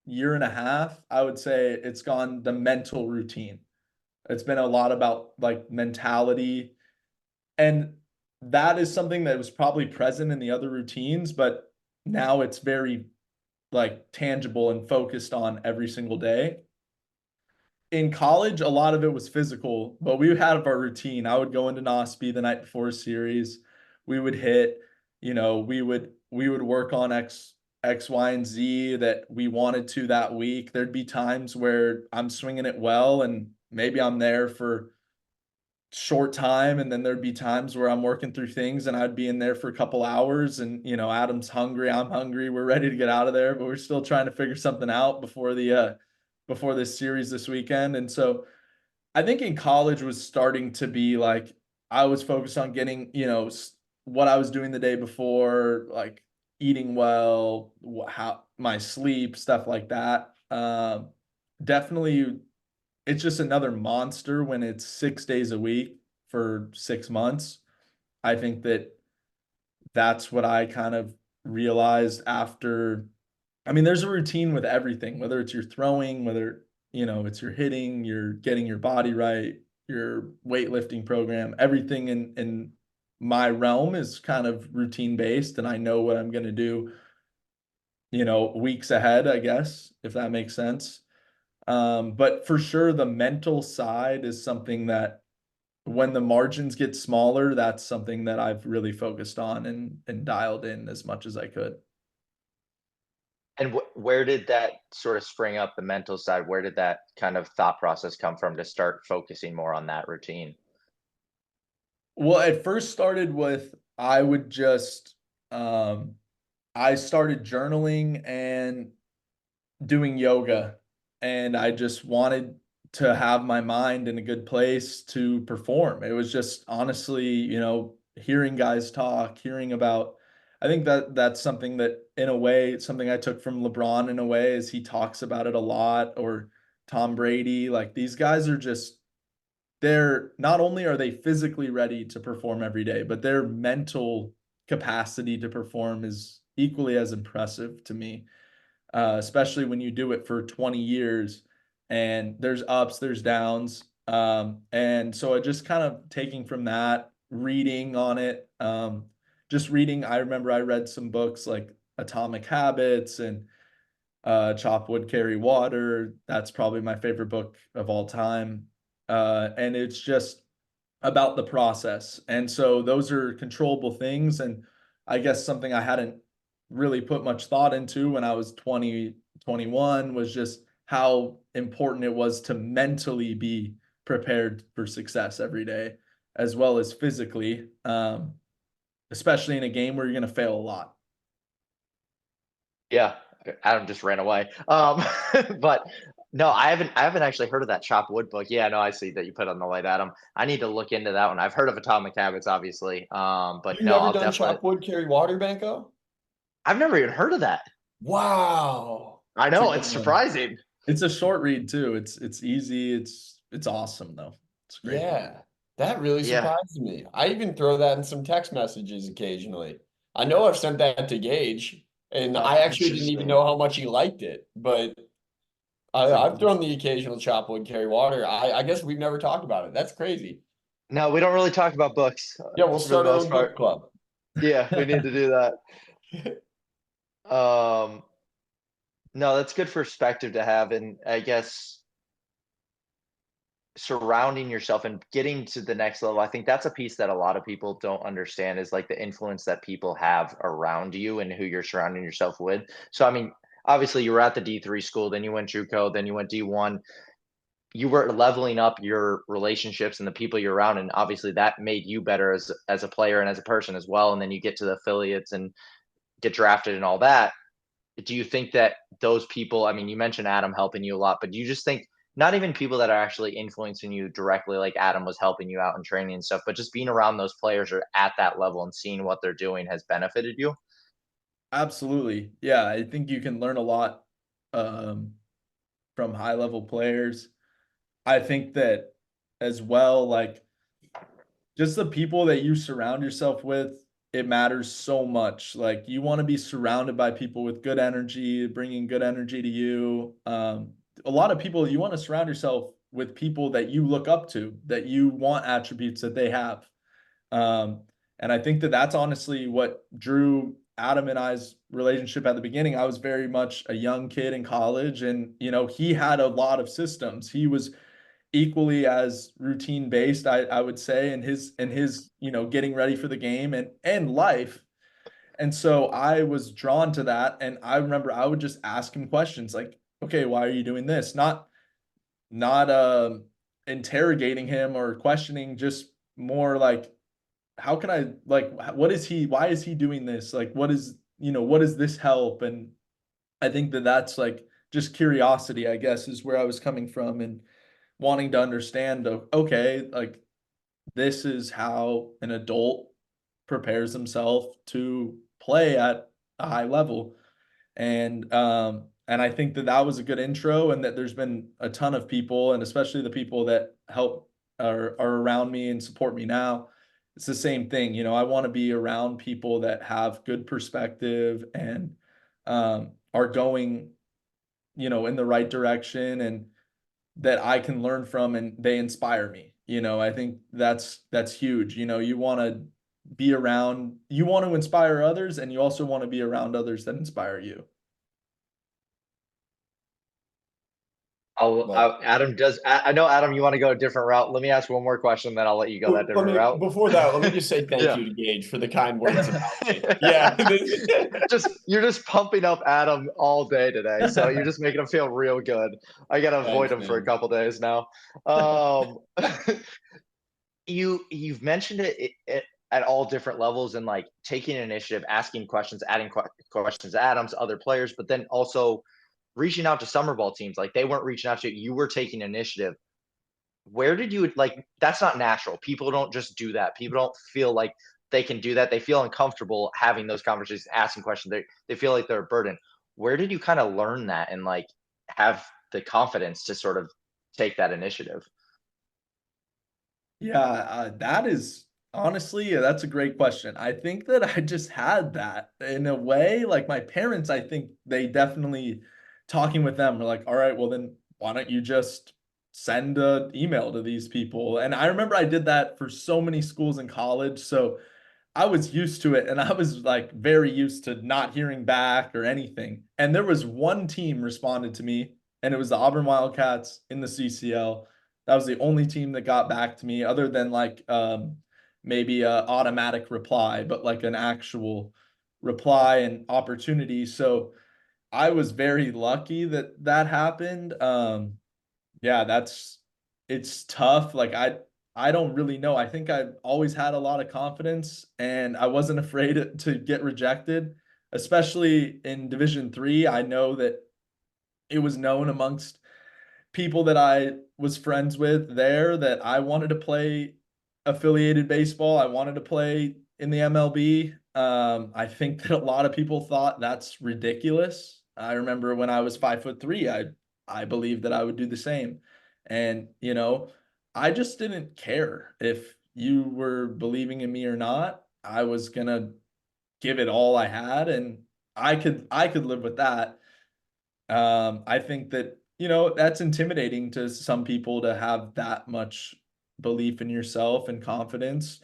year and a half, I would say it's gone the mental routine. It's been a lot about like mentality, and that is something that was probably present in the other routines, but now it's very like tangible and focused on every single day. In college, a lot of it was physical, but we had our routine. I would go into NOSPI the night before a series. We would hit, we would work on X, Y, and Z that we wanted to that week. There'd be times where I'm swinging it well, and maybe I'm there for short time, and then there'd be times where I'm working through things and I'd be in there for a couple hours, and Adam's hungry, I'm hungry, we're ready to get out of there, but we're still trying to figure something out before this series this weekend. And so I think in college was starting to be like I was focused on getting, what I was doing the day before, like eating well, how my sleep, stuff like that. Definitely, it's just another monster when it's 6 days a week for 6 months. I think that's what I kind of realized after. I mean, there's a routine with everything, whether it's your throwing, whether, it's your hitting, you're getting your body right, your weightlifting program, everything in my realm is kind of routine based, and I know what I'm going to do, weeks ahead, I guess, if that makes sense. But for sure, the mental side is something that when the margins get smaller, that's something that I've really focused on and dialed in as much as I could. And where did that sort of spring up, the mental side? Where did that kind of thought process come from to start focusing more on that routine? Well, it first started with I would just I started journaling and doing yoga, and I just wanted to have my mind in a good place to perform. It was just honestly, hearing guys talk, hearing about. I think that's something that in a way, something I took from LeBron in a way is he talks about it a lot, or Tom Brady. Like these guys are just they're not only are they physically ready to perform every day, but their mental capacity to perform is equally as impressive to me, especially when you do it for 20 years and there's ups, there's downs. And so I just kind of taking from that, reading on it, just reading. I remember I read some books like Atomic Habits and Chop Wood, Carry Water. That's probably my favorite book of all time. And it's just about the process. And so those are controllable things. And I guess something I hadn't really put much thought into when I was 20, 21 was just how important it was to mentally be prepared for success every day, as well as physically, especially in a game where you're going to fail a lot. Yeah, Adam just ran away. But no, I haven't actually heard of that Chop Wood book. Yeah, no, I see that you put on the light, Adam. I need to look into that one. I've heard of Atomic Habits, obviously. But You've no, never I'll done definitely. chop wood, carry water, Banko? I've never even heard of that. Wow. I It's a know, good it's one. surprising. It's a short read too. It's easy. It's awesome though. It's a great book. Yeah, that really Yeah. surprised me. I even throw that in some text messages occasionally. I know I've sent that to Gaige, and I actually didn't even Interesting. know how much he liked it, but I've thrown the occasional chop wood, carry water. I guess we've never talked about it. That's crazy. No, we don't really talk about books Yeah, we'll for the start our most own book part. club. Yeah, we need to do that. Um, no, that's good perspective to have, and I guess surrounding yourself and getting to the next level. I think that's a piece that a lot of people don't understand is like the influence that people have around you and who you're surrounding yourself with. So, I mean, obviously you were at the D3 school, then you went JUCO, then you went D1. You were leveling up your relationships and the people you're around, and obviously that made you better as a player and as a person as well. And then you get to the affiliates and get drafted and all that. Do you think that those people, I mean, you mentioned Adam helping you a lot, but do you just think not even people that are actually influencing you directly, like Adam was helping you out in training and stuff, but just being around those players or at that level and seeing what they're doing has benefited you? Absolutely. Yeah, I think you can learn a lot um, from high level players. I think that as well, like just the people that you surround yourself with, it matters so much. Like you want to be surrounded by people with good energy, bringing good energy to you. A lot of people, you want to surround yourself with people that you look up to, that you want attributes that they have. Um, and I think that that's honestly what drew Adam and I's relationship at the beginning. I was very much a young kid in college, and he had a lot of systems. He was equally as routine based, I would say, in his getting ready for the game and life. And so I was drawn to that, and I remember I would just ask him questions like, okay, why are you doing this? Not interrogating him or questioning, just more like, how can I, like, what is he, why is he doing this? Like, what is, what does this help? And I think that that's like just curiosity, I guess, is where I was coming from, and wanting to understand, okay, like, this is how an adult prepares himself to play at a high level. And I think that that was a good intro, and that there's been a ton of people, and especially the people that help are around me and support me now. It's the same thing. I want to be around people that have good perspective and are going, in the right direction, and that I can learn from, and they inspire me. I think that's huge. You want to be around, you want to inspire others, and you also want to be around others that inspire you. Well, Adam does. I know, Adam, you want to go a different route. Let me ask one more question, then I'll let you go that different route. before that, let me just say thank Yeah. you to Gaige for the kind words about me. Yeah. You're just pumping up Adam all day today, so you're just making him feel real good. I gotta avoid Thanks, him for a man. couple days now. You've mentioned it at all different levels, and like taking initiative, asking questions, adding questions to Adams, other players, but then also reaching out to summer ball teams. Like, they weren't reaching out to you, you were taking initiative. Where did you, like, that's not natural. People don't just do that. People don't feel like they can do that. They feel uncomfortable having those conversations, asking questions. They feel like they're a burden. Where did you kind of learn that and like have the confidence to sort of take that initiative? Yeah, that is honestly, that's a great question. I think that I just had that in a way. Like, my parents, I think they definitely, talking with them, were like, all right, well, then why don't you just send an email to these people? And I remember I did that for so many schools in college. So I was used to it, and I was like very used to not hearing back or anything. And there was one team responded to me, and it was the Auburn Wildcats in the CCL. That was the only team that got back to me, other than like maybe a automatic reply, but like an actual reply and opportunity. So I was very lucky that that happened. Yeah, it's tough. Like, I don't really know. I think I've always had a lot of confidence, and I wasn't afraid to get rejected, especially in Division 3. I know that it was known amongst people that I was friends with there that I wanted to play affiliated baseball. I wanted to play in the MLB. I think that a lot of people thought that's ridiculous. I remember when I was 5'3", I believed that I would do the same. And, I just didn't care if you were believing in me or not. I was gonna give it all I had, and I could live with that. I think that, that's intimidating to some people to have that much belief in yourself and confidence.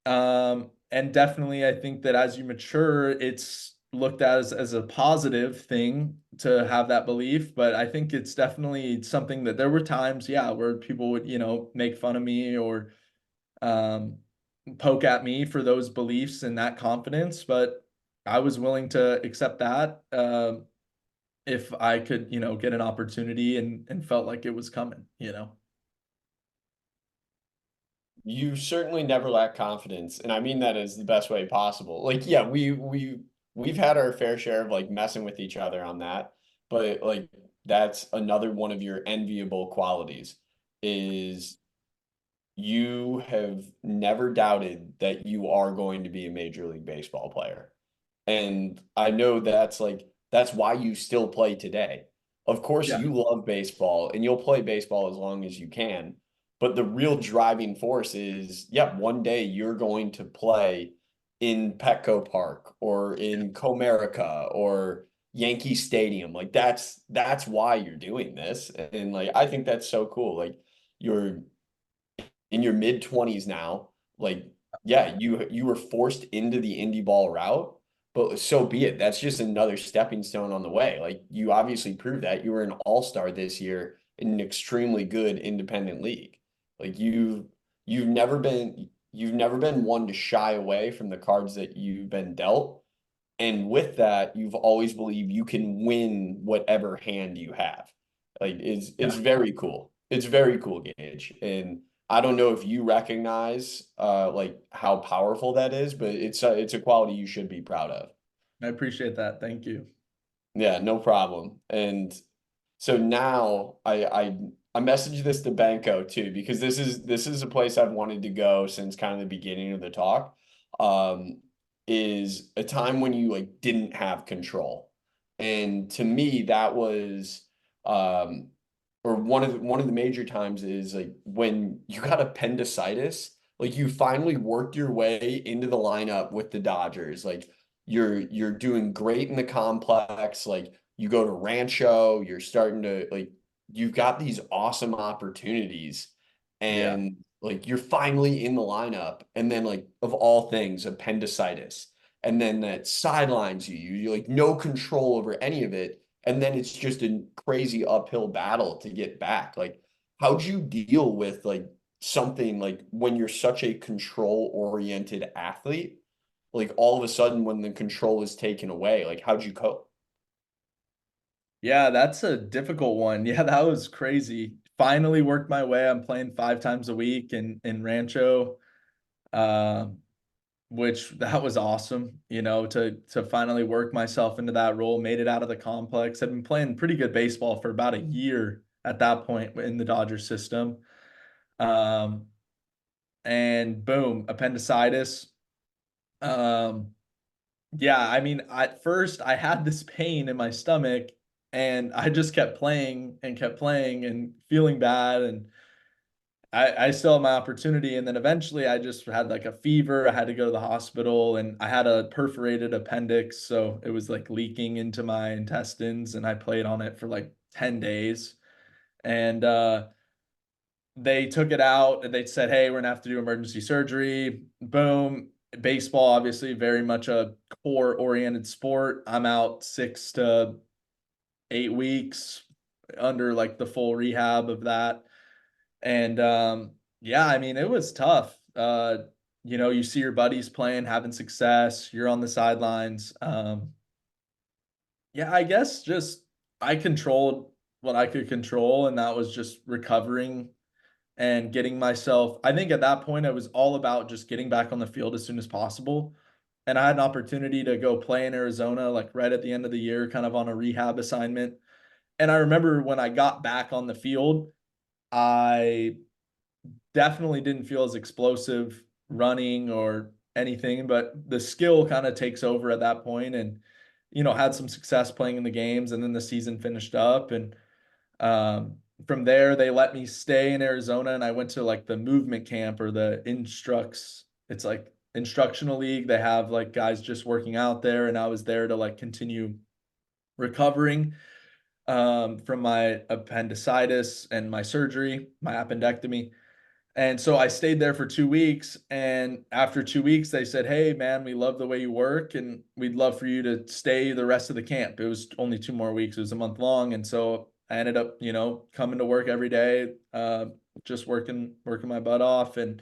And definitely, I think that as you mature, it's looked at as a positive thing to have that belief. But I think it's definitely something that there were times, yeah, where people would, make fun of me or um, poke at me for those beliefs and that confidence. But I was willing to accept that. If I could, get an opportunity and felt like it was coming. You certainly never lack confidence, and I mean that as the best way possible. Like, yeah, we've had our fair share of like messing with each other on that, but like that's another one of your enviable qualities is you have never doubted that you are going to be a Major League Baseball player. And I know that's why you still play today. Of course, Yeah. you love baseball and you'll play baseball as long as you can. But the real driving force is, yeah, one day you're going to play in Petco Park or in Comerica or Yankee Stadium. Like that's why you're doing this. And like I think that's so cool. Like you're in your mid 20s now, like, yeah, you were forced into the indie ball route, but so be it. That's just another stepping stone on the way. Like you obviously proved that you were an all-star this year in an extremely good independent league. Like you've never been one to shy away from the cards that you've been dealt. And with that, you've always believed you can win whatever hand you have. Like it's Yeah. very cool. It's very cool, Gage. And I don't know if you recognize like how powerful that is, but it's a quality you should be proud of. I appreciate that. Thank you. Yeah, no problem. And so now I messaged this to Banko too, because this is a place I've wanted to go since kind of the beginning of the talk. Um, is a time when you like didn't have control. And to me, that was um or one of the major times is like when you got appendicitis, like you finally worked your way into the lineup with the Dodgers. Like you're doing great in the complex, like you go to Rancho, you're starting to like you've got these awesome opportunities Yeah. and like you're finally in the lineup and then like of all things appendicitis and then that sidelines you like no control over any of it and then it's just a crazy uphill battle to get back. Like how'd you deal with like something like when you're such a control oriented athlete, like all of a sudden when the control is taken away, like how'd you cope? Yeah, that's a difficult one. Yeah, that was crazy. Finally worked my way. I'm playing 5 times a week in Rancho. Um, which that was awesome, to finally work myself into that role, made it out of the complex. I've been playing pretty good baseball for about a year at that point in the Dodgers system. Um, and boom, appendicitis. Um, yeah, I mean, at first I had this pain in my stomach and I just kept playing and feeling bad. And I still had my opportunity. And then eventually I just had like a fever. I had to go to the hospital and I had a perforated appendix. So it was like leaking into my intestines and I played on it for like 10 days. And they took it out and they said, hey, we're gonna have to do emergency surgery. Boom. Baseball, obviously, very much a core oriented sport. I'm out 6 to 8 weeks under like the full rehab of that. And yeah, I mean, it was tough. You see your buddies playing, having success, you're on the sidelines. Yeah, I guess just I controlled what I could control, and that was just recovering and getting myself. I think at that point, it was all about just getting back on the field as soon as possible. And I had an opportunity to go play in Arizona, like right at the end of the year, kind of on a rehab assignment. And I remember when I got back on the field, I definitely didn't feel as explosive running or anything, but the skill kind of takes over at that point and had some success playing in the games and then the season finished up and from there they let me stay in Arizona and I went to like the movement camp or the instructs it's like instructional league. They have like guys just working out there and I was there to like continue recovering from my appendicitis and my surgery, my appendectomy. And so I stayed there for 2 weeks. And after 2 weeks, they said, hey, man, we love the way you work and we'd love for you to stay the rest of the camp. It was only 2 more weeks, it was a month long. And so I ended up, coming to work every day, just working my butt off and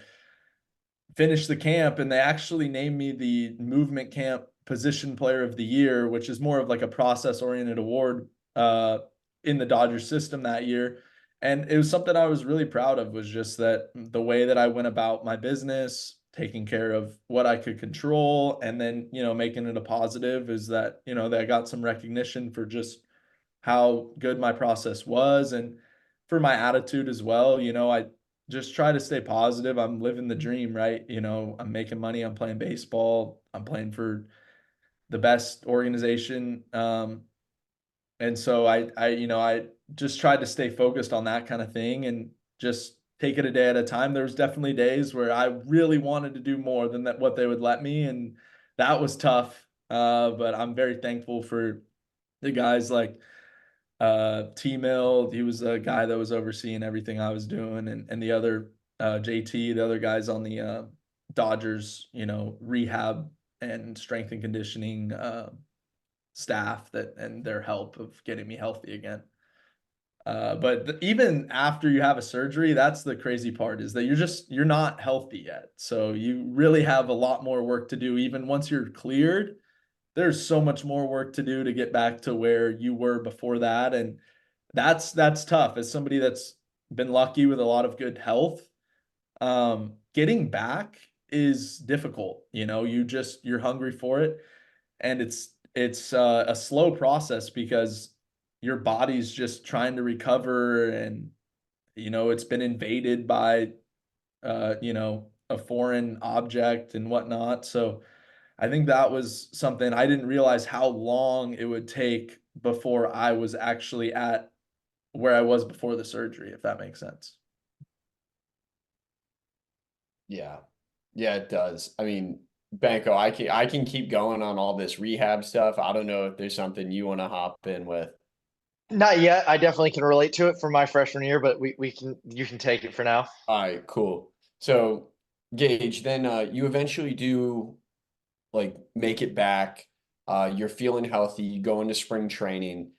finished the camp. And they actually named me the movement camp position player of the year, which is more of like a process oriented award in the Dodgers system that year. And it was something I was really proud of, was just that the way that I went about my business, taking care of what I could control, and then, making it a positive, is that, that I got some recognition for just how good my process was and for my attitude as well. I just try to stay positive. I'm living the dream, right? I'm making money, I'm playing baseball, I'm playing for the best organization. And so I just tried to stay focused on that kind of thing and just take it a day at a time. There was definitely days where I really wanted to do more than that what they would let me, and that was tough. But I'm very thankful for the guys like T-Mill. He was the guy that was overseeing everything I was doing, and the other JT, the other guys on the Dodgers, rehab and strength and conditioning staff, that and their help of getting me healthy again. But even after you have a surgery, that's the crazy part, is that you're not healthy yet. So you really have a lot more work to do. Even once you're cleared, there's so much more work to do to get back to where you were before that. And that's tough as somebody that's been lucky with a lot of good health. Getting back is difficult. You're hungry for it, and it's a slow process because your body's just trying to recover, and it's been invaded by a foreign object and whatnot. So I think that was something I didn't realize how long it would take before I was actually at where I was before the surgery, if that makes sense. Yeah. Yeah, it does. I mean, Banko, I can keep going on all this rehab stuff. I don't know if there's something you want to hop in with. Not yet. I definitely can relate to it from my freshman year, but you can take it for now. All right, cool. So, Gage, then you eventually do like make it back. You're feeling healthy, you go into spring training,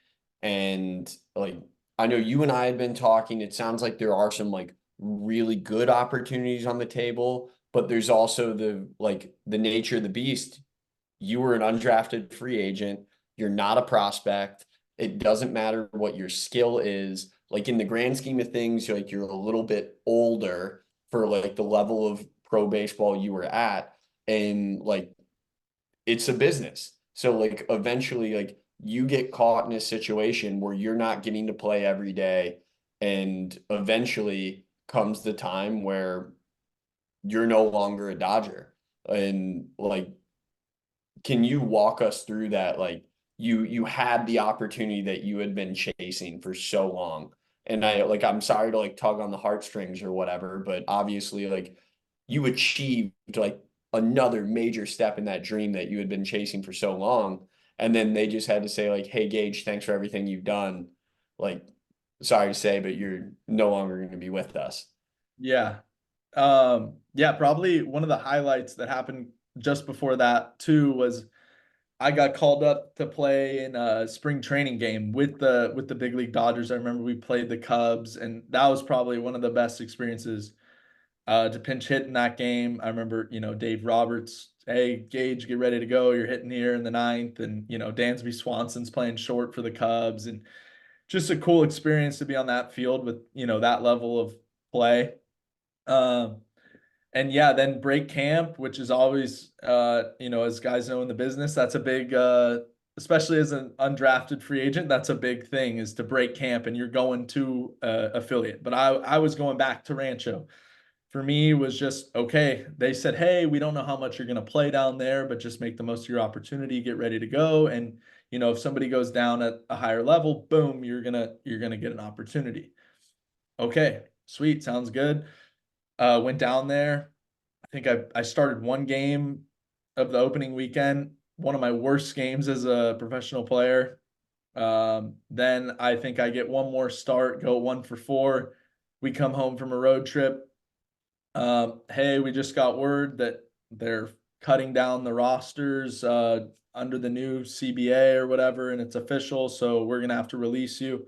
and like I know you and I had been talking. It sounds like there are some like really good opportunities on the table, but there's also the nature of the beast. You were an undrafted free agent. You're not a prospect. It doesn't matter what your skill is. Like in the grand scheme of things, you're a little bit older for like the level of pro baseball you were at. And like it's a business. So like eventually like you get caught in a situation where you're not getting to play every day, and eventually comes the time where you're no longer a Dodger. And like can you walk us through that? Like you had the opportunity that you had been chasing for so long. And I'm sorry to like tug on the heartstrings or whatever, but obviously like you achieved like another major step in that dream that you had been chasing for so long. And then they just had to say like, "Hey Gage, thanks for everything you've done." Like, sorry to say, but you're no longer going to be with us. Yeah. Yeah, probably one of the highlights that happened just before that too was I got called up to play in a spring training game with the big league Dodgers. I remember we played the Cubs, and that was probably one of the best experiences to pinch hit in that game. I remember, Dave Roberts, "Hey, Gage, get ready to go. You're hitting here in the ninth." And, Dansby Swanson's playing short for the Cubs. And just a cool experience to be on that field with, that level of play. Um, and yeah, then break camp, which is always, as guys know in the business, that's a big, especially as an undrafted free agent, that's a big thing is to break camp and you're going to affiliate. But I was going back to Rancho. For me, was just okay. They said, "Hey, we don't know how much you're going to play down there, but just make the most of your opportunity, get ready to go. And, if somebody goes down at a higher level, boom, you're gonna get an opportunity." Okay, sweet, sounds good. Went down there. I think I started one game of the opening weekend, one of my worst games as a professional player. Then I think I get one more start, go 1 for 4. We come home from a road trip. Hey, we just got word that they're cutting down the rosters under the new CBA or whatever, and it's official, so we're gonna have to release you.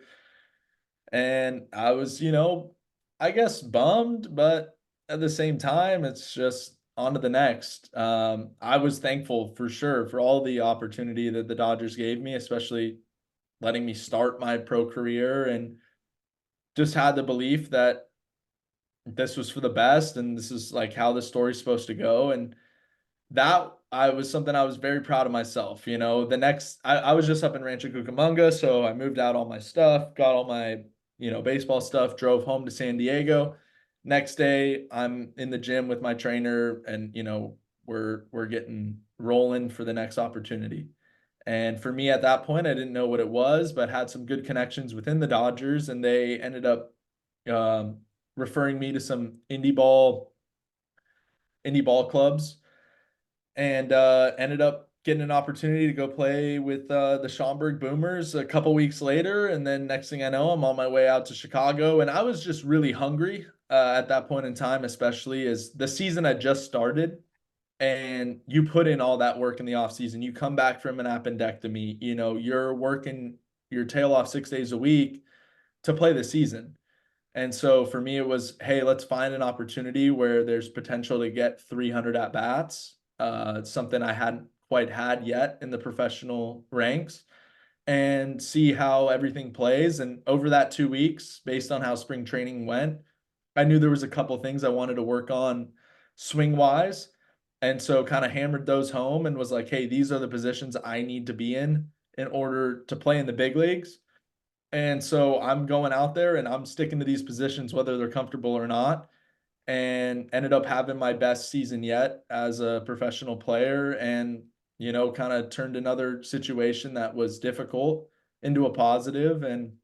And I was, I guess bummed, but at the same time, it's just on to the next. I was thankful for sure for all the opportunity that the Dodgers gave me, especially letting me start my pro career, and just had the belief that this was for the best and this is like how the story's supposed to go. And that I was something I was very proud of myself. The next I was just up in Rancho Cucamonga, so I moved out all my stuff, got all my, baseball stuff, drove home to San Diego. Next day, I'm in the gym with my trainer, and we're getting rolling for the next opportunity. And for me at that point, I didn't know what it was, but had some good connections within the Dodgers, and they ended up um, referring me to some indie ball clubs, and ended up getting an opportunity to go play with the Schaumburg Boomers a couple weeks later. And then next thing I know, I'm on my way out to Chicago. And I was just really hungry at that point in time, especially as the season had just started. And you put in all that work in the off season. You come back from an appendectomy, you're working your tail off 6 days a week to play the season. And so for me, it was, hey, let's find an opportunity where there's potential to get 300 at bats. It's something I hadn't quite had yet in the professional ranks. and see how everything plays. And over that 2 weeks, based on how spring training went, I knew there was a couple things I wanted to work on swing wise. And so kind of hammered those home and was like, hey, these are the positions I need to be in order to play in the big leagues. And so I'm going out there and I'm sticking to these positions, whether they're comfortable or not, and ended up having my best season yet as a professional player. And, kind of turned another situation that was difficult into a positive. And,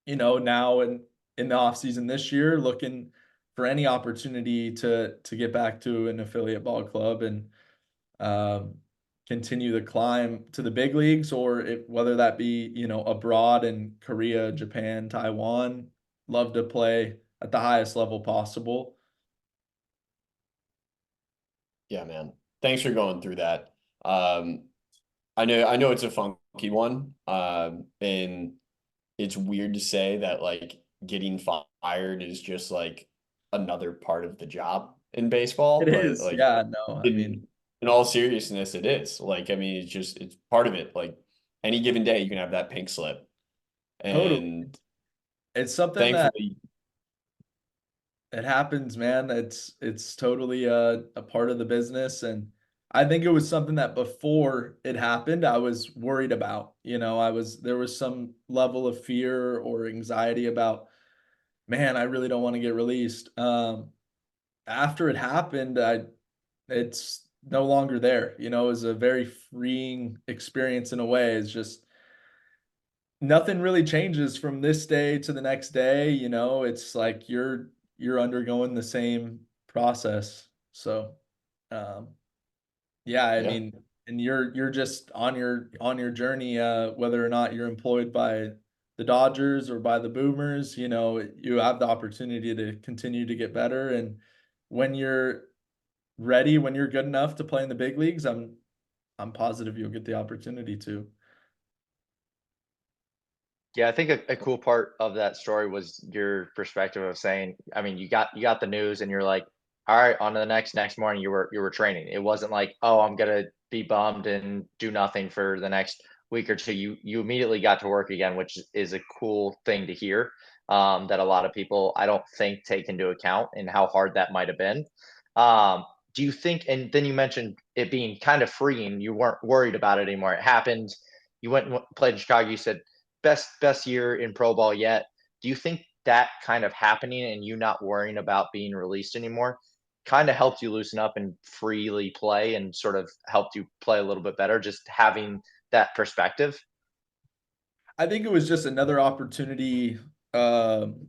now in the off season this year, looking for any opportunity to get back to an affiliate ball club and um, continue the climb to the big leagues, or whether that be, abroad in Korea, Japan, Taiwan. Love to play at the highest level possible. Yeah, man. Thanks for going through that. I know it's a funky one. And it's weird to say that like getting fired is just like another part of the job in baseball, It but is, like yeah, no, I mean, in all seriousness, it is. Like, I mean, it's part of it. Like any given day you can have that pink slip. totally. And It's something that thankfully, it happens, man. It's totally a part of the business. And I think it was something that before it happened, I was worried about. There was some level of fear or anxiety about, man, I really don't want to get released. After it happened, it's no longer there. It was a very freeing experience in a way. It's just nothing really changes from this day to the next day. It's like you're undergoing the same process. So, um, yeah, I yeah. mean, and you're just on your journey, whether or not you're employed by the Dodgers or by the Boomers. You have the opportunity to continue to get better. And when you're ready, when you're good enough to play in the big leagues, I'm positive you'll get the opportunity to. Yeah, I think a cool part of that story was your perspective of saying, I mean, you got the news and you're like, all right, on to the next morning you were training. It wasn't like, oh, I'm gonna be bummed and do nothing for the next week or two. You immediately got to work again, which is a cool thing to hear. That a lot of people I don't think take into account and how hard that might have been. Um, do you think, and then you mentioned it being kind of freeing, you weren't worried about it anymore. It happened, you went and played in Chicago, you said best year in pro ball yet. Do you think that kind of happening and you not worrying about being released anymore kind of helped you loosen up and freely play and sort of helped you play a little bit better, just having that perspective? I think it was just another opportunity um,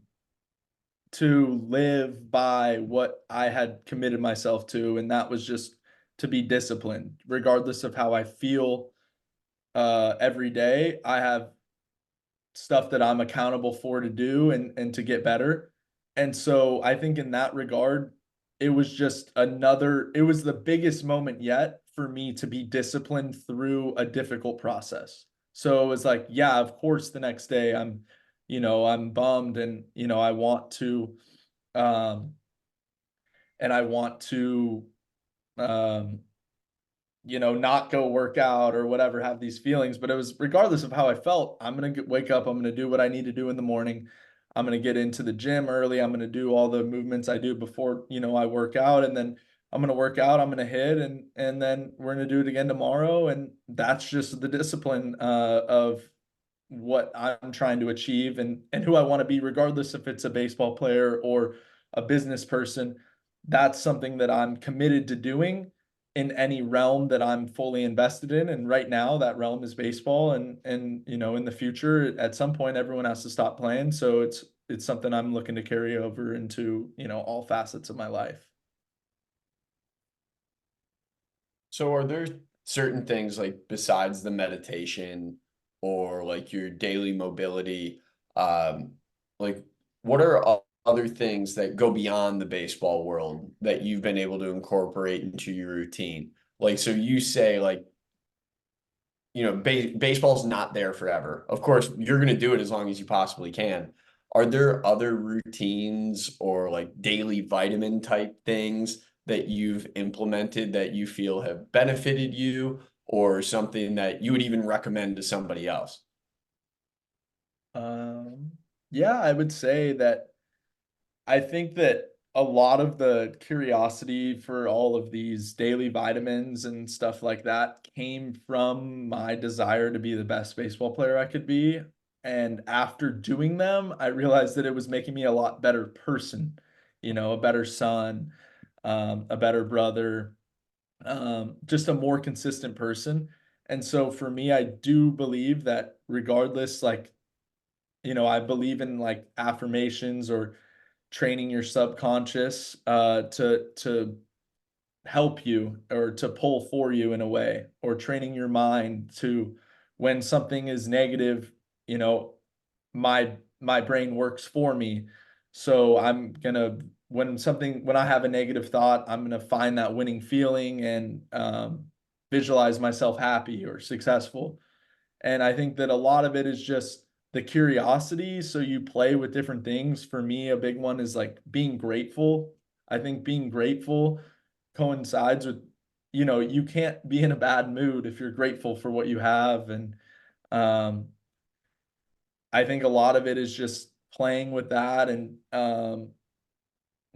to live by what I had committed myself to, and that was just to be disciplined, regardless of how I feel every day. I have stuff that I'm accountable for to do and to get better. And so I think in that regard, it was the biggest moment yet for me to be disciplined through a difficult process. So it was like, yeah, of course the next day I'm bummed and um I want to um not go work out or whatever, have these feelings. But it was regardless of how I felt, I'm going to wake up, I'm going to do what I need to do in the morning. I'm going to get into the gym early. I'm going to do all the movements I do before, I work out. And then I'm going to work out, I'm going to hit, and then we're going to do it again tomorrow. And that's just the discipline of what I'm trying to achieve and who I want to be, regardless if it's a baseball player or a business person. That's something that I'm committed to doing in any realm that I'm fully invested in. And right now that realm is baseball. And in the future, at some point, everyone has to stop playing. So it's something I'm looking to carry over into, all facets of my life. So are there certain things like besides the meditation or like your daily mobility, um, like what are other things that go beyond the baseball world that you've been able to incorporate into your routine? Like, so you say like, baseball's not there forever. Of course, you're going to do it as long as you possibly can. Are there other routines or like daily vitamin type things that you've implemented that you feel have benefited you or something that you would even recommend to somebody else? Yeah, I would say that I think that a lot of the curiosity for all of these daily vitamins and stuff like that came from my desire to be the best baseball player I could be. And after doing them, I realized that it was making me a lot better person, a better son, a better brother, just a more consistent person. And so for me, I do believe that regardless, like, I believe in like affirmations or training your subconscious to help you or to pull for you in a way, or training your mind to, when something is negative, you know my brain works for me. So I'm gonna, when I have a negative thought, I'm gonna find that winning feeling and visualize myself happy or successful. And I think that a lot of it is just the curiosity. So you play with different things. For me, a big one is like being grateful. I think being grateful coincides with, you can't be in a bad mood if you're grateful for what you have. And um, I think a lot of it is just playing with that and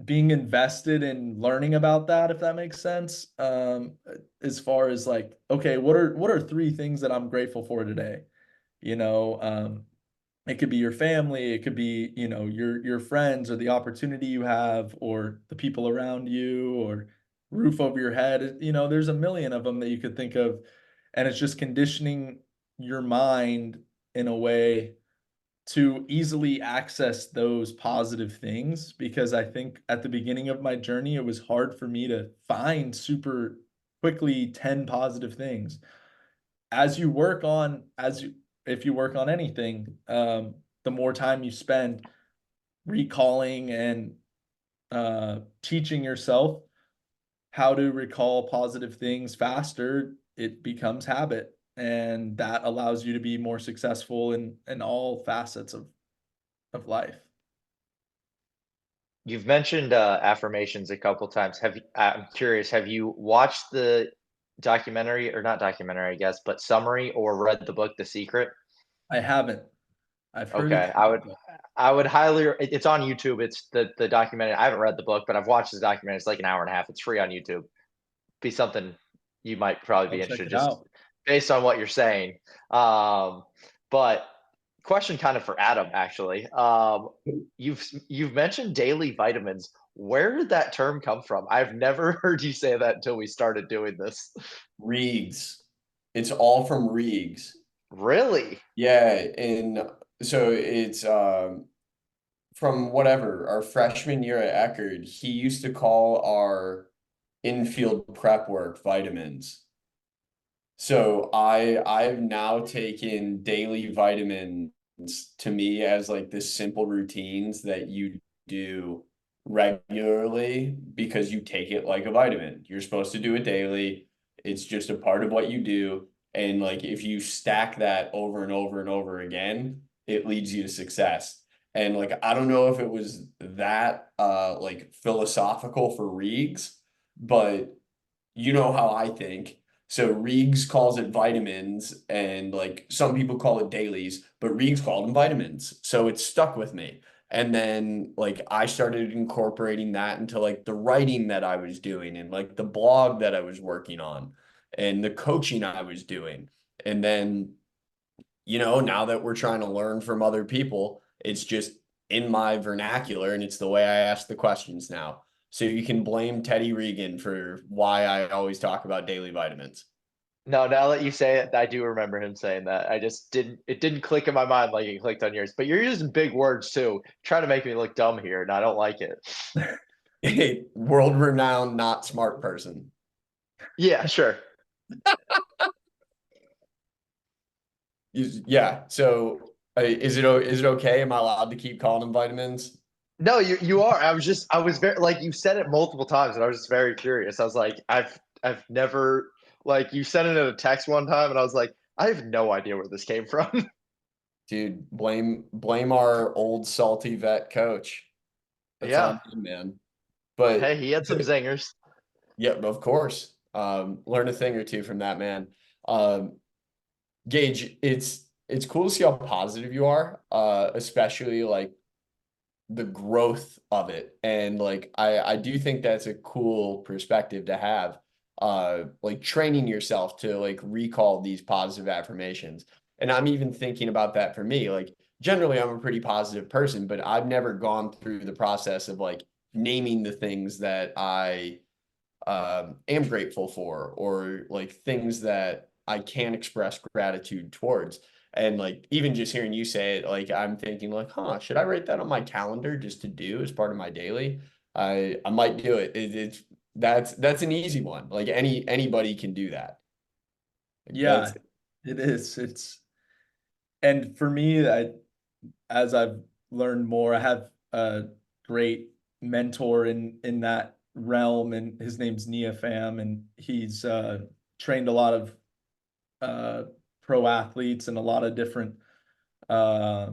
being invested in learning about that, if that makes sense. As far as like, okay, what are three things that I'm grateful for today? You know, it could be your family, it could be, your friends, or the opportunity you have, or the people around you, or roof over your head. There's a million of them that you could think of. And it's just conditioning your mind in a way to easily access those positive things, because I think at the beginning of my journey, it was hard for me to find super quickly 10 positive things. If you work on anything, the more time you spend recalling and teaching yourself how to recall positive things faster, it becomes habit, and that allows you to be more successful in all facets of life. You've mentioned affirmations a couple times. I'm curious, have you watched the documentary, or not documentary, I guess, but summary, or read the book The Secret? I haven't. I've heard it's Okay, I would highly it's on YouTube. It's the documentary. I haven't read the book, but I've watched the documentary. It's like an hour and a half. It's free on YouTube. Be something you might probably I'll be check interested, it just out. based on what you're saying. But question kind of for Adam, actually. You've mentioned daily vitamins. Where did that term come from? I've never heard you say that until we started doing this. Regs. It's all from Regs. Really? Yeah, and so it's from whatever our freshman year at Eckerd, he used to call our infield prep work vitamins. So I've now taken daily vitamins to me as like this simple routines that you do regularly because you take it like a vitamin. You're supposed to do it daily. It's just a part of what you do. And like if you stack that over and over and over again, it leads you to success. And like I don't know if it was that like philosophical for Regs, but you know how I think. So Regs calls it vitamins, and like some people call it dailies, but Regs called them vitamins. So it stuck with me. And then like I started incorporating that into like the writing that I was doing and like the blog that I was working on and the coaching I was doing. And then, now that we're trying to learn from other people, it's just in my vernacular and it's the way I ask the questions now. So you can blame Teddy Regan for why I always talk about daily vitamins. No, now that you say it, I do remember him saying that. It didn't click in my mind like it clicked on yours. But you're using big words too, trying to make me look dumb here, and I don't like it. A world-renowned, not smart person. Yeah, sure. Yeah. So is it okay? Am I allowed to keep calling them vitamins? No, you are. I was very, like, you said it multiple times, and I was just very curious. I was like, I've never, like, you sent it in a text one time, and I was like, I have no idea where this came from. Dude, blame our old salty vet coach. That's Yeah. on him, man. But Hey, he had some zingers. yeah, of course. Learn a thing or two from that man. Um, Gaige, it's cool to see how positive you are, especially like the growth of it. And like I do think that's a cool perspective to have. Like training yourself to like recall these positive affirmations. And I'm even thinking about that for me. Like generally I'm a pretty positive person, but I've never gone through the process of like naming the things that I am grateful for, or like things that I can express gratitude towards. And like even just hearing you say it, like I'm thinking like, huh, should I write that on my calendar just to do as part of my daily? I might do it. It's that's an easy one. Like anybody can do that. Like Yeah, that's it is. And for me, as I've learned more, I have a great mentor in that realm, and his name's Nia Pham, and he's trained a lot of uh, pro athletes and a lot of different, uh,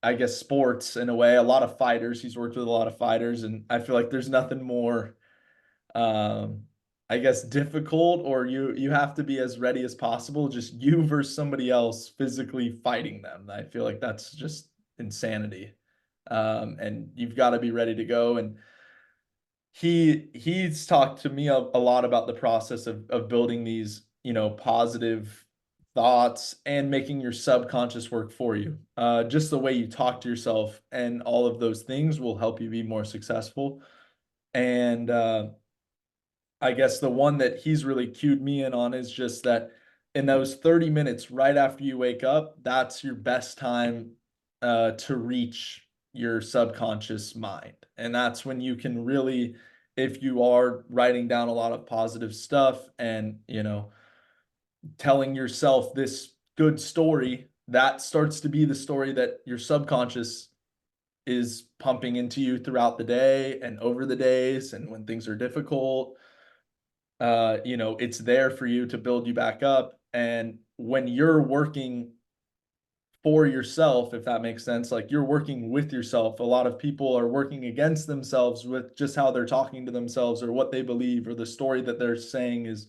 I guess, sports in a way. A lot of fighters. He's worked with a lot of fighters, and I feel like there's nothing more, um, I guess, difficult, or you have to be as ready as possible. Just you versus somebody else physically fighting them. I feel like that's just insanity. And you've got to be ready to go. And he's talked to me a lot about the process of building these, positive thoughts and making your subconscious work for you. Just the way you talk to yourself and all of those things will help you be more successful. And I guess the one that he's really cued me in on is just that in those 30 minutes right after you wake up, that's your best time to reach your subconscious mind. And that's when you can really, if you are writing down a lot of positive stuff and, telling yourself this good story, that starts to be the story that your subconscious is pumping into you throughout the day and over the days and when things are difficult. It's there for you to build you back up. And when you're working for yourself, if that makes sense, like you're working with yourself. A lot of people are working against themselves with just how they're talking to themselves or what they believe or the story that they're saying is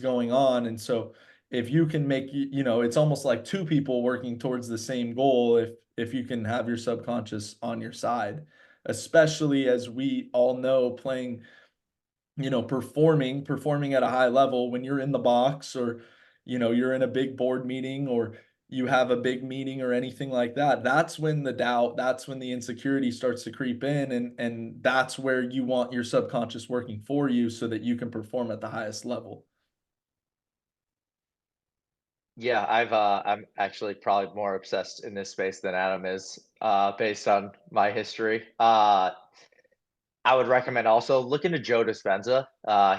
going on. And so if you can make, it's almost like two people working towards the same goal if you can have your subconscious on your side, especially as we all know playing, performing at a high level when you're in the box, or you're in a big board meeting, or you have a big meeting or anything like that. That's when the doubt, that's when the insecurity starts to creep in, and that's where you want your subconscious working for you so that you can perform at the highest level. Yeah, I'm actually probably more obsessed in this space than Adam is, based on my history. I would recommend also look into Joe Dispenza.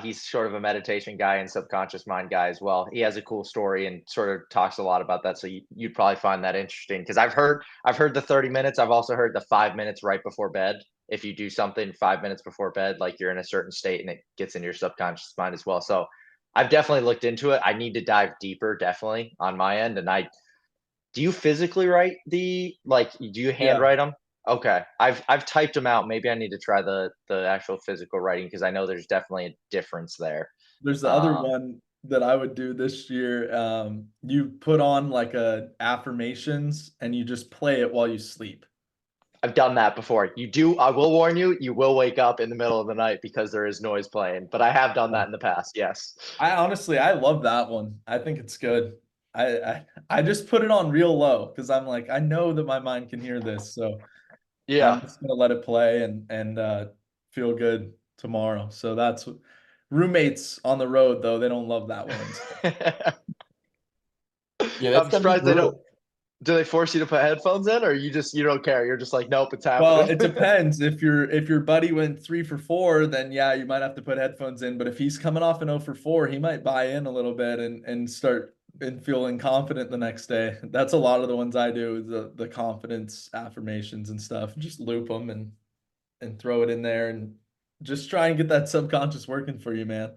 He's sort of a meditation guy and subconscious mind guy as well. He has a cool story and sort of talks a lot about that. So you'd probably find that interesting because I've heard the 30 minutes. I've also heard the 5 minutes right before bed. If you do something 5 minutes before bed, like you're in a certain state and it gets in your subconscious mind as well. So I've definitely looked into it. I need to dive deeper, definitely on my end. And do you physically write do you Yeah. handwrite them? Okay. I've typed them out. Maybe I need to try the actual physical writing because I know there's definitely a difference there. There's the other Um, one that I would do this year. You put on like a affirmations and you just play it while you sleep. I've done that before. I will warn you, you will wake up in the middle of the night because there is noise playing, but I have done that in the past. Yes. I love that one. I think it's good. I just put it on real low because I'm like, I know that my mind can hear this, so I'm Yeah. just gonna let it play and feel good tomorrow. So that's roommates on the road though, they don't love that one. So. yeah, that's I'm gotta be surprised they don't. brutal. Do they force you to put headphones in or you don't care? You're just like, nope, it's Well, happening. it depends. If your buddy went 3 for 4, then yeah, you might have to put headphones in. But if he's coming off an 0 for 4, he might buy in a little bit and start and feeling confident the next day. That's a lot of the ones I do, the confidence affirmations and stuff. Just loop them and throw it in there and just try and get that subconscious working for you, man.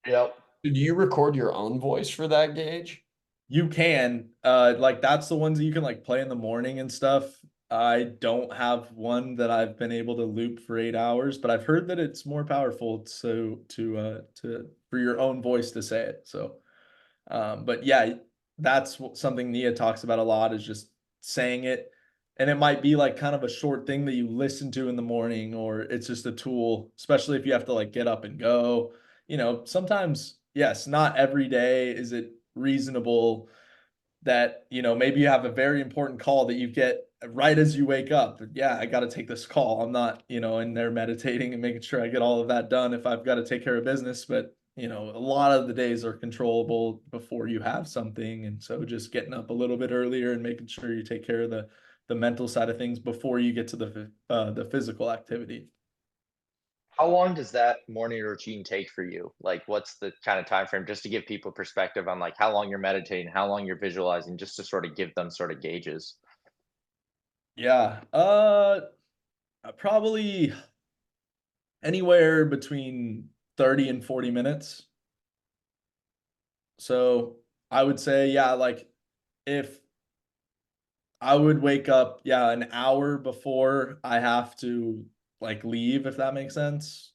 Yep. Do you record your own voice for that, Gage? You can, like that's the ones that you can like play in the morning and stuff. I don't have one that I've been able to loop for 8 hours, but I've heard that it's more powerful to for your own voice to say it. So, but yeah, that's something Nia talks about a lot, is just saying it. And it might be like kind of a short thing that you listen to in the morning, or it's just a tool, especially if you have to like get up and go. Sometimes, yes, not every day is it reasonable that, maybe you have a very important call that you get right as you wake up. Yeah, I got to take this call. I'm not, in there meditating and making sure I get all of that done if I've got to take care of business. But, a lot of the days are controllable before you have something. And so just getting up a little bit earlier and making sure you take care of the mental side of things before you get to the physical activity. How long does that morning routine take for you? Like, what's the kind of time frame, just to give people perspective on like how long you're meditating, how long you're visualizing, just to sort of give them sort of gauges? Yeah. Probably anywhere between 30 and 40 minutes. So I would say, yeah, like if I would wake up, yeah, an hour before I have to like leave, if that makes sense,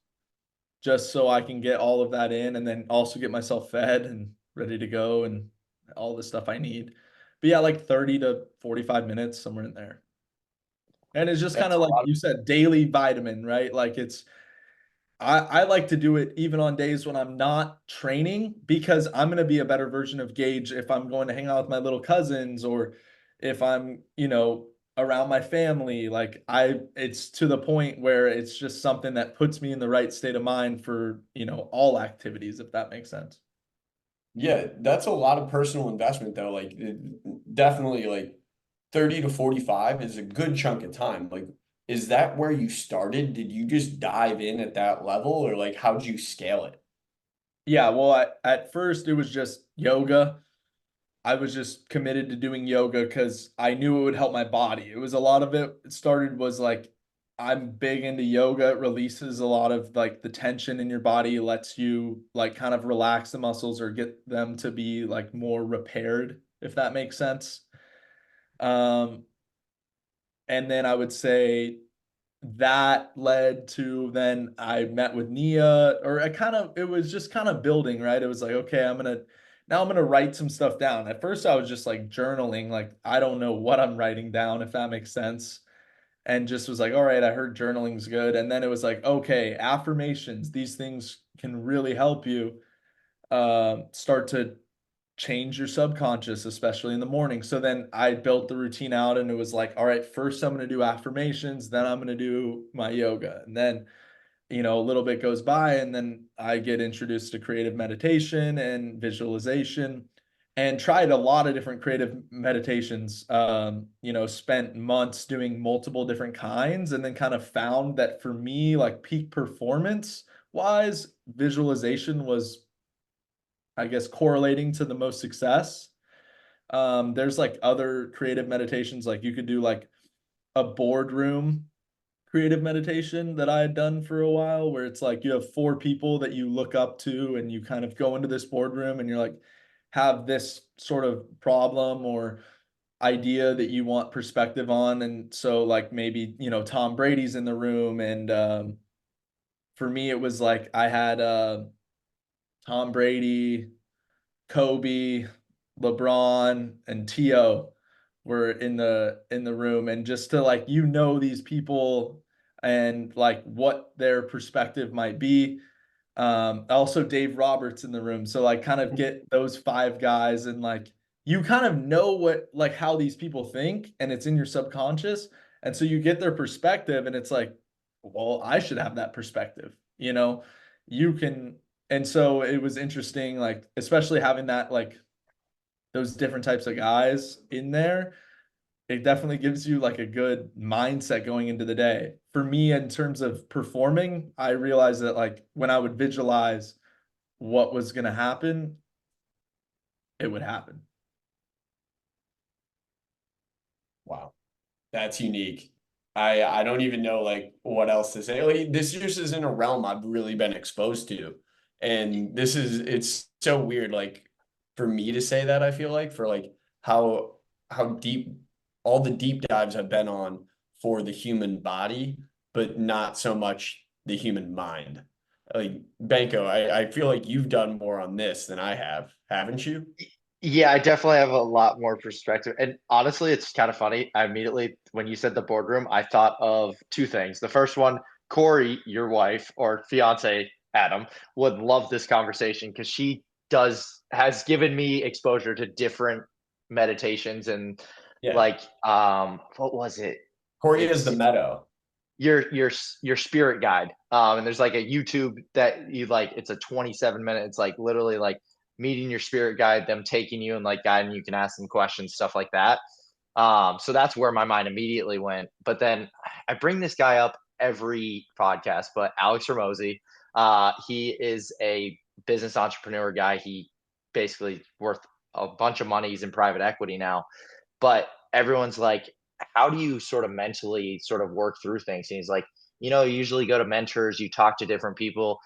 just so I can get all of that in and then also get myself fed and ready to go and all the stuff I need. But yeah, like 30 to 45 minutes, somewhere in there. And it's just kind That's of a like lot. you said, daily vitamin, right? Like I like to do it even on days when I'm not training, because I'm going to be a better version of Gaige if I'm going to hang out with my little cousins, or if I'm, around my family. Like it's to the point where it's just something that puts me in the right state of mind for, all activities, if that makes sense. Yeah, that's a lot of personal investment though. Like definitely like 30 to 45 is a good chunk of time. Like, is that where you started? Did you just dive in at that level, or like how'd you scale it? Yeah, well, at first it was just yoga. I was just committed to doing yoga because I knew it would help my body. It was a lot of it started was like, I'm big into yoga. It releases a lot of like the tension in your body, lets you like kind of relax the muscles or get them to be like more repaired, if that makes sense. Um, and then I would say that led to, then I met with Nia, or it was just kind of building, right? It was like, okay, now I'm gonna write some stuff down. At first I was just like journaling, like I don't know what I'm writing down, if that makes sense. And just was like, all right, I heard journaling's good. And then it was like, okay, affirmations, these things can really help you start to change your subconscious, especially in the morning. So then I built the routine out, and it was like, all right, first I'm going to do affirmations, then I'm going to do my yoga. And then, a little bit goes by, and then I get introduced to creative meditation and visualization, and tried a lot of different creative meditations. Spent months doing multiple different kinds, and then kind of found that for me, like peak performance wise, visualization was, I guess, correlating to the most success. There's like other creative meditations, like you could do like a boardroom creative meditation that I had done for a while, where it's like you have four people that you look up to, and you kind of go into this boardroom and you're like, have this sort of problem or idea that you want perspective on. And so like maybe, Tom Brady's in the room, and for me it was like I had Tom Brady, Kobe, LeBron, and T.O. were in the room, and just to like, these people and like what their perspective might be. Also Dave Roberts in the room. So like kind of get those five guys, and like you kind of know what, like how these people think, and it's in your subconscious. And so you get their perspective, and it's like, well, I should have that perspective, you can. And so it was interesting, like especially having that, like those different types of guys in there. It definitely gives you like a good mindset going into the day. For me, in terms of performing, I realized that like when I would visualize what was going to happen, it would happen. Wow. That's unique. I don't even know like what else to say. Like this just isn't a realm I've really been exposed to. And it's so weird like for me to say that. I feel like for like how deep all the deep dives I've been on for the human body, but not so much the human mind. Like Banko, I feel like you've done more on this than I have, haven't you? Yeah, I definitely have a lot more perspective. And honestly, it's kind of funny. I immediately, when you said the boardroom, I thought of two things. The first one, Corey, your wife or fiance, Adam, would love this conversation because has given me exposure to different meditations and Yeah. like, what was it? Corey is the It's meadow. your spirit guide. And there's like a YouTube that you like, it's a 27-minute, it's like literally like meeting your spirit guide, them taking you and like guiding you, can ask them questions, stuff like that. So that's where my mind immediately went. But then I bring this guy up every podcast, but Alex Ramosi, he is a business entrepreneur guy. He basically worth a bunch of money. He's in private equity now, but everyone's like, how do you sort of mentally sort of work through things? And he's like, you usually go to mentors, you talk to different people,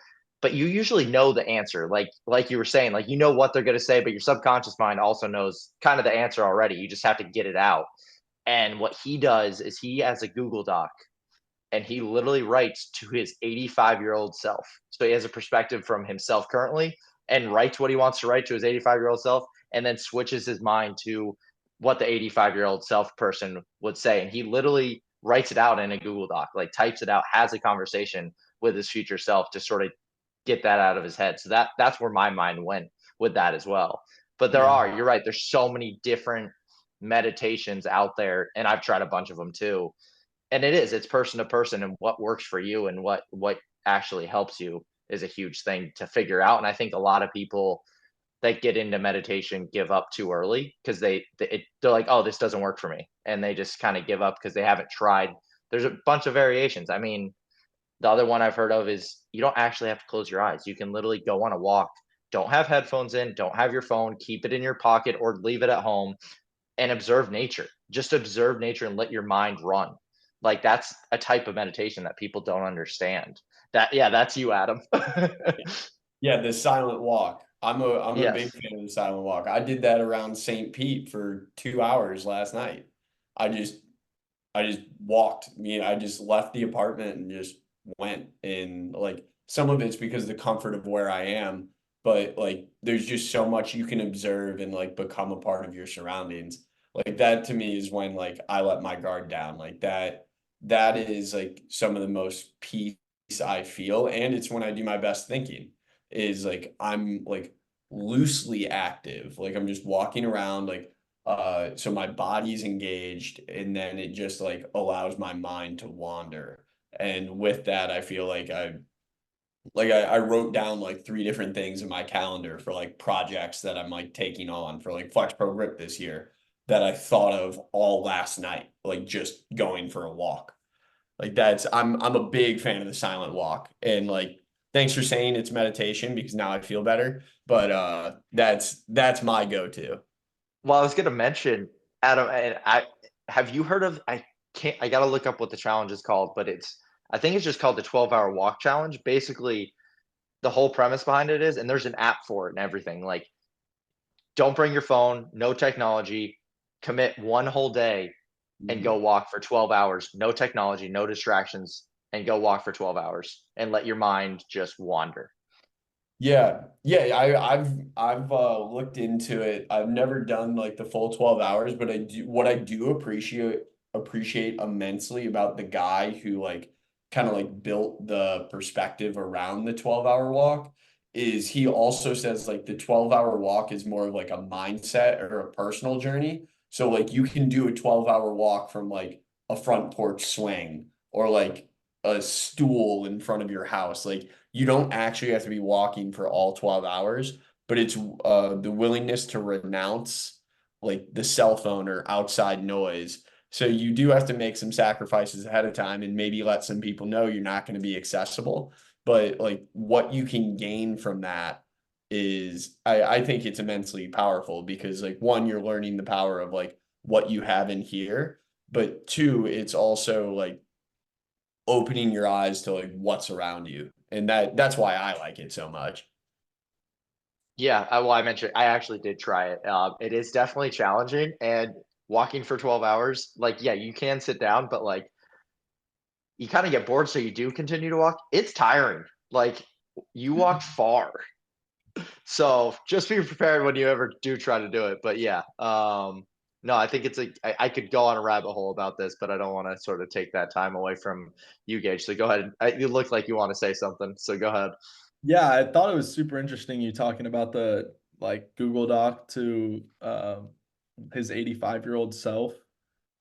but you usually know the answer. Like you were saying, like what they're going to say, but your subconscious mind also knows kind of the answer already. You just have to get it out. And what he does is he has a Google Doc and he literally writes to his 85-year-old self. So he has a perspective from himself currently and writes what he wants to write to his 85-year-old self, and then switches his mind to what the 85-year-old self person would say. And he literally writes it out in a Google Doc, like types it out, has a conversation with his future self to sort of get that out of his head. So that's where my mind went with that as well. But you're right, there's so many different meditations out there, and I've tried a bunch of them too, and it's person to person, and what works for you and what actually helps you is a huge thing to figure out. And I think a lot of people that get into meditation give up too early because they're like, oh, this doesn't work for me, and they just kind of give up because they haven't tried. There's a bunch of variations. I mean, the other one I've heard of is you don't actually have to close your eyes. You can literally go on a walk, don't have headphones in, don't have your phone, keep it in your pocket or leave it at home, and observe nature. Just observe nature and let your mind run. Like that's a type of meditation that people don't understand. That's you, Adam. Yeah, the silent walk. I'm a big Yes. fan of the silent walk. I did that around St. Pete for 2 hours last night. I just I just walked. I just left the apartment and just went. And like some of it's because of the comfort of where I am, but like there's just so much you can observe and like become a part of your surroundings. Like that to me is when like I let my guard down. Like that is like some of the most peace I feel. And it's when I do my best thinking is like I'm like loosely active. Like I'm just walking around like so my body's engaged and then it just like allows my mind to wander. And with that, I feel like I wrote down like 3 different things in my calendar for like projects that I'm like taking on for like Flex Pro Grip this year that I thought of all last night, like just going for a walk. Like I'm a big fan of the silent walk. And like thanks for saying it's meditation because now I feel better. But that's my go-to. Well, I was going to mention, Adam, and I have you heard of? I got to look up what the challenge is called, but I think it's just called the 12-hour walk challenge. Basically, the whole premise behind it is, and there's an app for it and everything. Like, don't bring your phone, no technology, commit one whole day and go walk for 12 hours, no technology, no distractions, and go walk for 12 hours and let your mind just wander. Yeah, I've looked into it. I've never done like the full 12 hours, but I do appreciate immensely about the guy who like kind of like built the perspective around the 12-hour walk is he also says like the 12-hour walk is more of like a mindset or a personal journey. So like you can do a 12-hour walk from like a front porch swing or like a stool in front of your house. Like you don't actually have to be walking for all 12 hours, but it's the willingness to renounce like the cell phone or outside noise. So you do have to make some sacrifices ahead of time and maybe let some people know you're not going to be accessible. But like what you can gain from that is I think it's immensely powerful because like one, you're learning the power of like what you have in here, but two, it's also like opening your eyes to like what's around you. And that's why I like it so much. Yeah, I mentioned I actually did try it. It is definitely challenging, and walking for 12 hours, like, yeah, you can sit down, but like you kind of get bored, so you do continue to walk. It's tiring. Like you walk far. So just be prepared when you ever do try to do it. But yeah, no, I think I could go on a rabbit hole about this, but I don't want to sort of take that time away from you, Gage. So go ahead. You look like you want to say something, so go ahead. Yeah, I thought it was super interesting you talking about the like Google Doc to his 85-year-old self.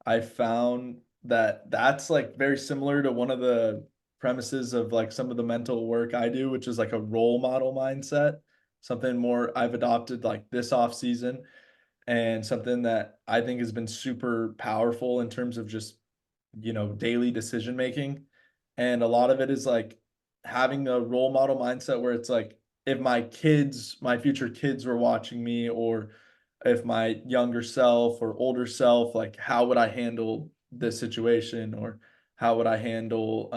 I found that that's like very similar to one of the premises of like some of the mental work I do, which is like a role model mindset, something more I've adopted like this off season, and something that I think has been super powerful in terms of just, daily decision making. And a lot of it is like having a role model mindset where it's like, if my future kids were watching me, or if my younger self or older self, like how would I handle this situation, or how would I handle,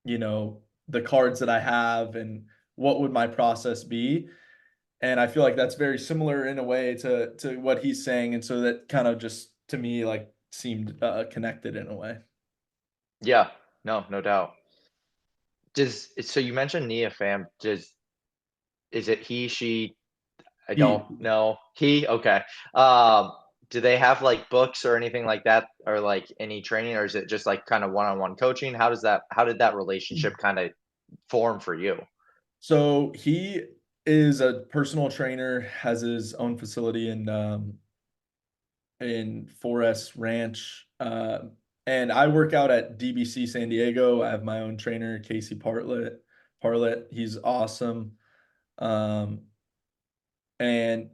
the cards that I have, and what would my process be? And I feel like that's very similar in a way to what he's saying, and so that kind of just to me like seemed connected in a way. Yeah, no doubt. So you mentioned Nia fam. Is it he, she? I don't He know. He, okay. Um, do they have like books or anything like that, or like any training, or is it just like kind of one-on-one coaching? How did that relationship kind of form for you? So he is a personal trainer, has his own facility in Forest Ranch. And I work out at DBC San Diego. I have my own trainer, Casey Parlett. He's awesome. Um, and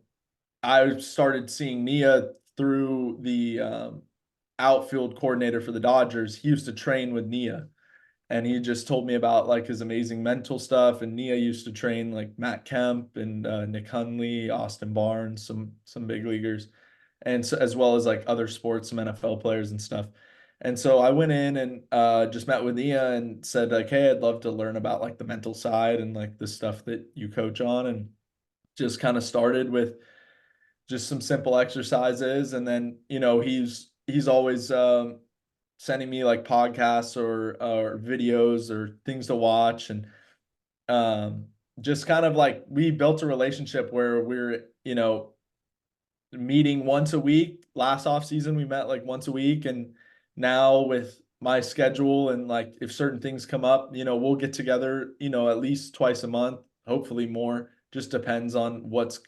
I started seeing Nia through the outfield coordinator for the Dodgers. He used to train with Nia, and he just told me about like his amazing mental stuff. And Nia used to train like Matt Kemp and Nick Hundley, Austin Barnes, some big leaguers, and so, as well as like other sports, some NFL players and stuff. And so I went in and just met with Nia and said like, hey, I'd love to learn about like the mental side and like the stuff that you coach on, and just kind of started with just some simple exercises. And then, he's always sending me like podcasts or videos or things to watch. And um just kind of like we built a relationship where we're, meeting once a week. Last off season we met like once a week, and now with my schedule and like if certain things come up, we'll get together, at least twice a month, hopefully more. Just depends on what's,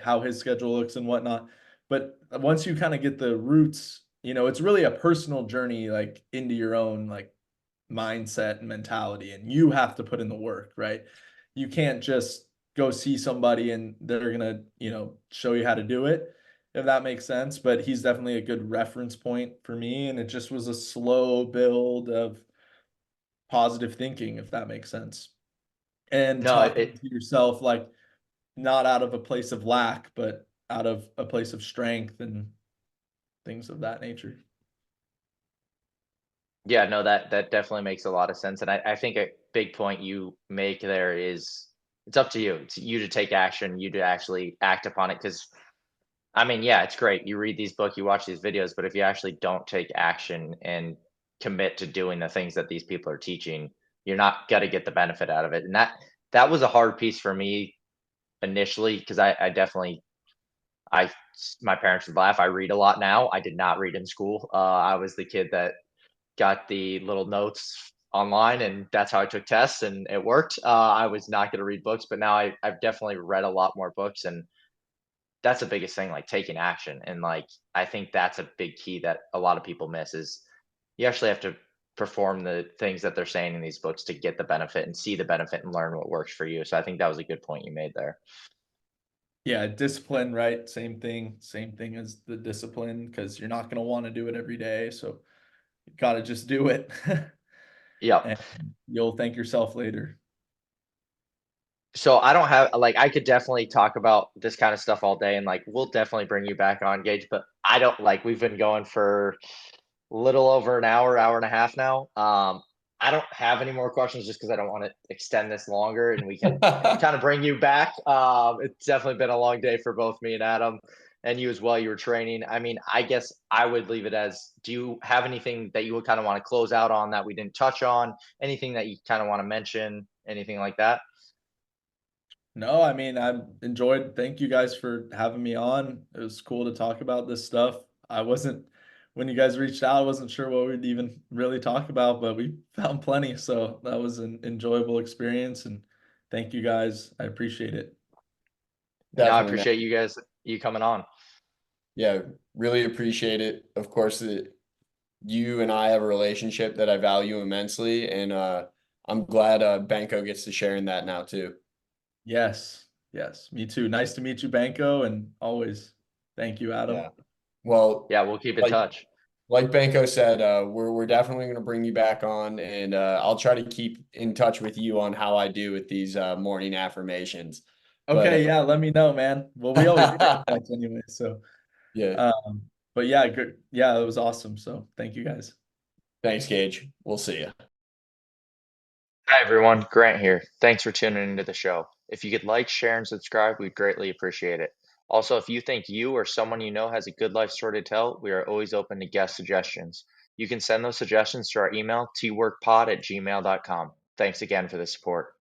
how his schedule looks and whatnot. But once you kind of get the roots, it's really a personal journey like into your own like mindset and mentality, and you have to put in the work, right? You can't just go see somebody and they're gonna, show you how to do it, if that makes sense. But he's definitely a good reference point for me, and it just was a slow build of positive thinking, if that makes sense. And No, talking to yourself like not out of a place of lack, but out of a place of strength and things of that nature. yeah, no, that definitely makes a lot of sense. And I think a big point you make there is it's up to you. It's you to take action, you to actually act upon it. Because I mean, yeah, it's great. You read these books, you watch these videos, but if you actually don't take action and commit to doing the things that these people are teaching, you're not gonna get the benefit out of it. And that was a hard piece for me initially, because I definitely I my parents would laugh. I read a lot now. I did not read in school. I was the kid that got the little notes online, and that's how I took tests, and it worked. I was not going to read books, but now I've definitely read a lot more books, and that's the biggest thing, like taking action. And like I think that's a big key that a lot of people miss is you actually have to perform the things that they're saying in these books to get the benefit and see the benefit and learn what works for you. So I think that was a good point you made there. Yeah, discipline, right? Same thing as the discipline, because you're not going to want to do it every day. So you got to just do it. Yep. And you'll thank yourself later. So I don't have like I could definitely talk about this kind of stuff all day, and like we'll definitely bring you back on, Gage, but I don't like we've been going for a little over an hour and a half now. I don't have any more questions just because I don't want to extend this longer, and we can kind of bring you back. It's definitely been a long day for both me and Adam, and you as well. You were training. I mean, I guess I would leave it as, do you have anything that you would kind of want to close out on that we didn't touch on? Anything that you kind of want to mention? Anything like that? No, I mean, I enjoyed, thank you guys for having me on. It was cool to talk about this stuff. I wasn't, when you guys reached out, I wasn't sure what we'd even really talk about, but we found plenty. So that was an enjoyable experience, and thank you guys. I appreciate it. No, I Definitely, man. appreciate you coming on. Yeah, really appreciate it. Of course, you and I have a relationship that I value immensely, and I'm glad Banko gets to share in that now too. Yes, yes, me too. Nice to meet you, Banko, and always thank you, Adam. Yeah. Well, Yeah, we'll keep in like touch. like Banko said, we're definitely going to bring you back on, and I'll try to keep in touch with you on how I do with these morning affirmations. But Okay, yeah, let me know, man. Well, we always stay in touch anyway, so yeah, but yeah, good. Yeah, it was awesome. So thank you guys. thanks, Gaige. We'll see you. Hi, everyone. Grant here. Thanks for tuning into the show. If you could like, share, and subscribe, we'd greatly appreciate it. Also, if you think you or someone you know has a good life story to tell, we are always open to guest suggestions. You can send those suggestions to our email, tworkpod@gmail.com. Thanks again for the support.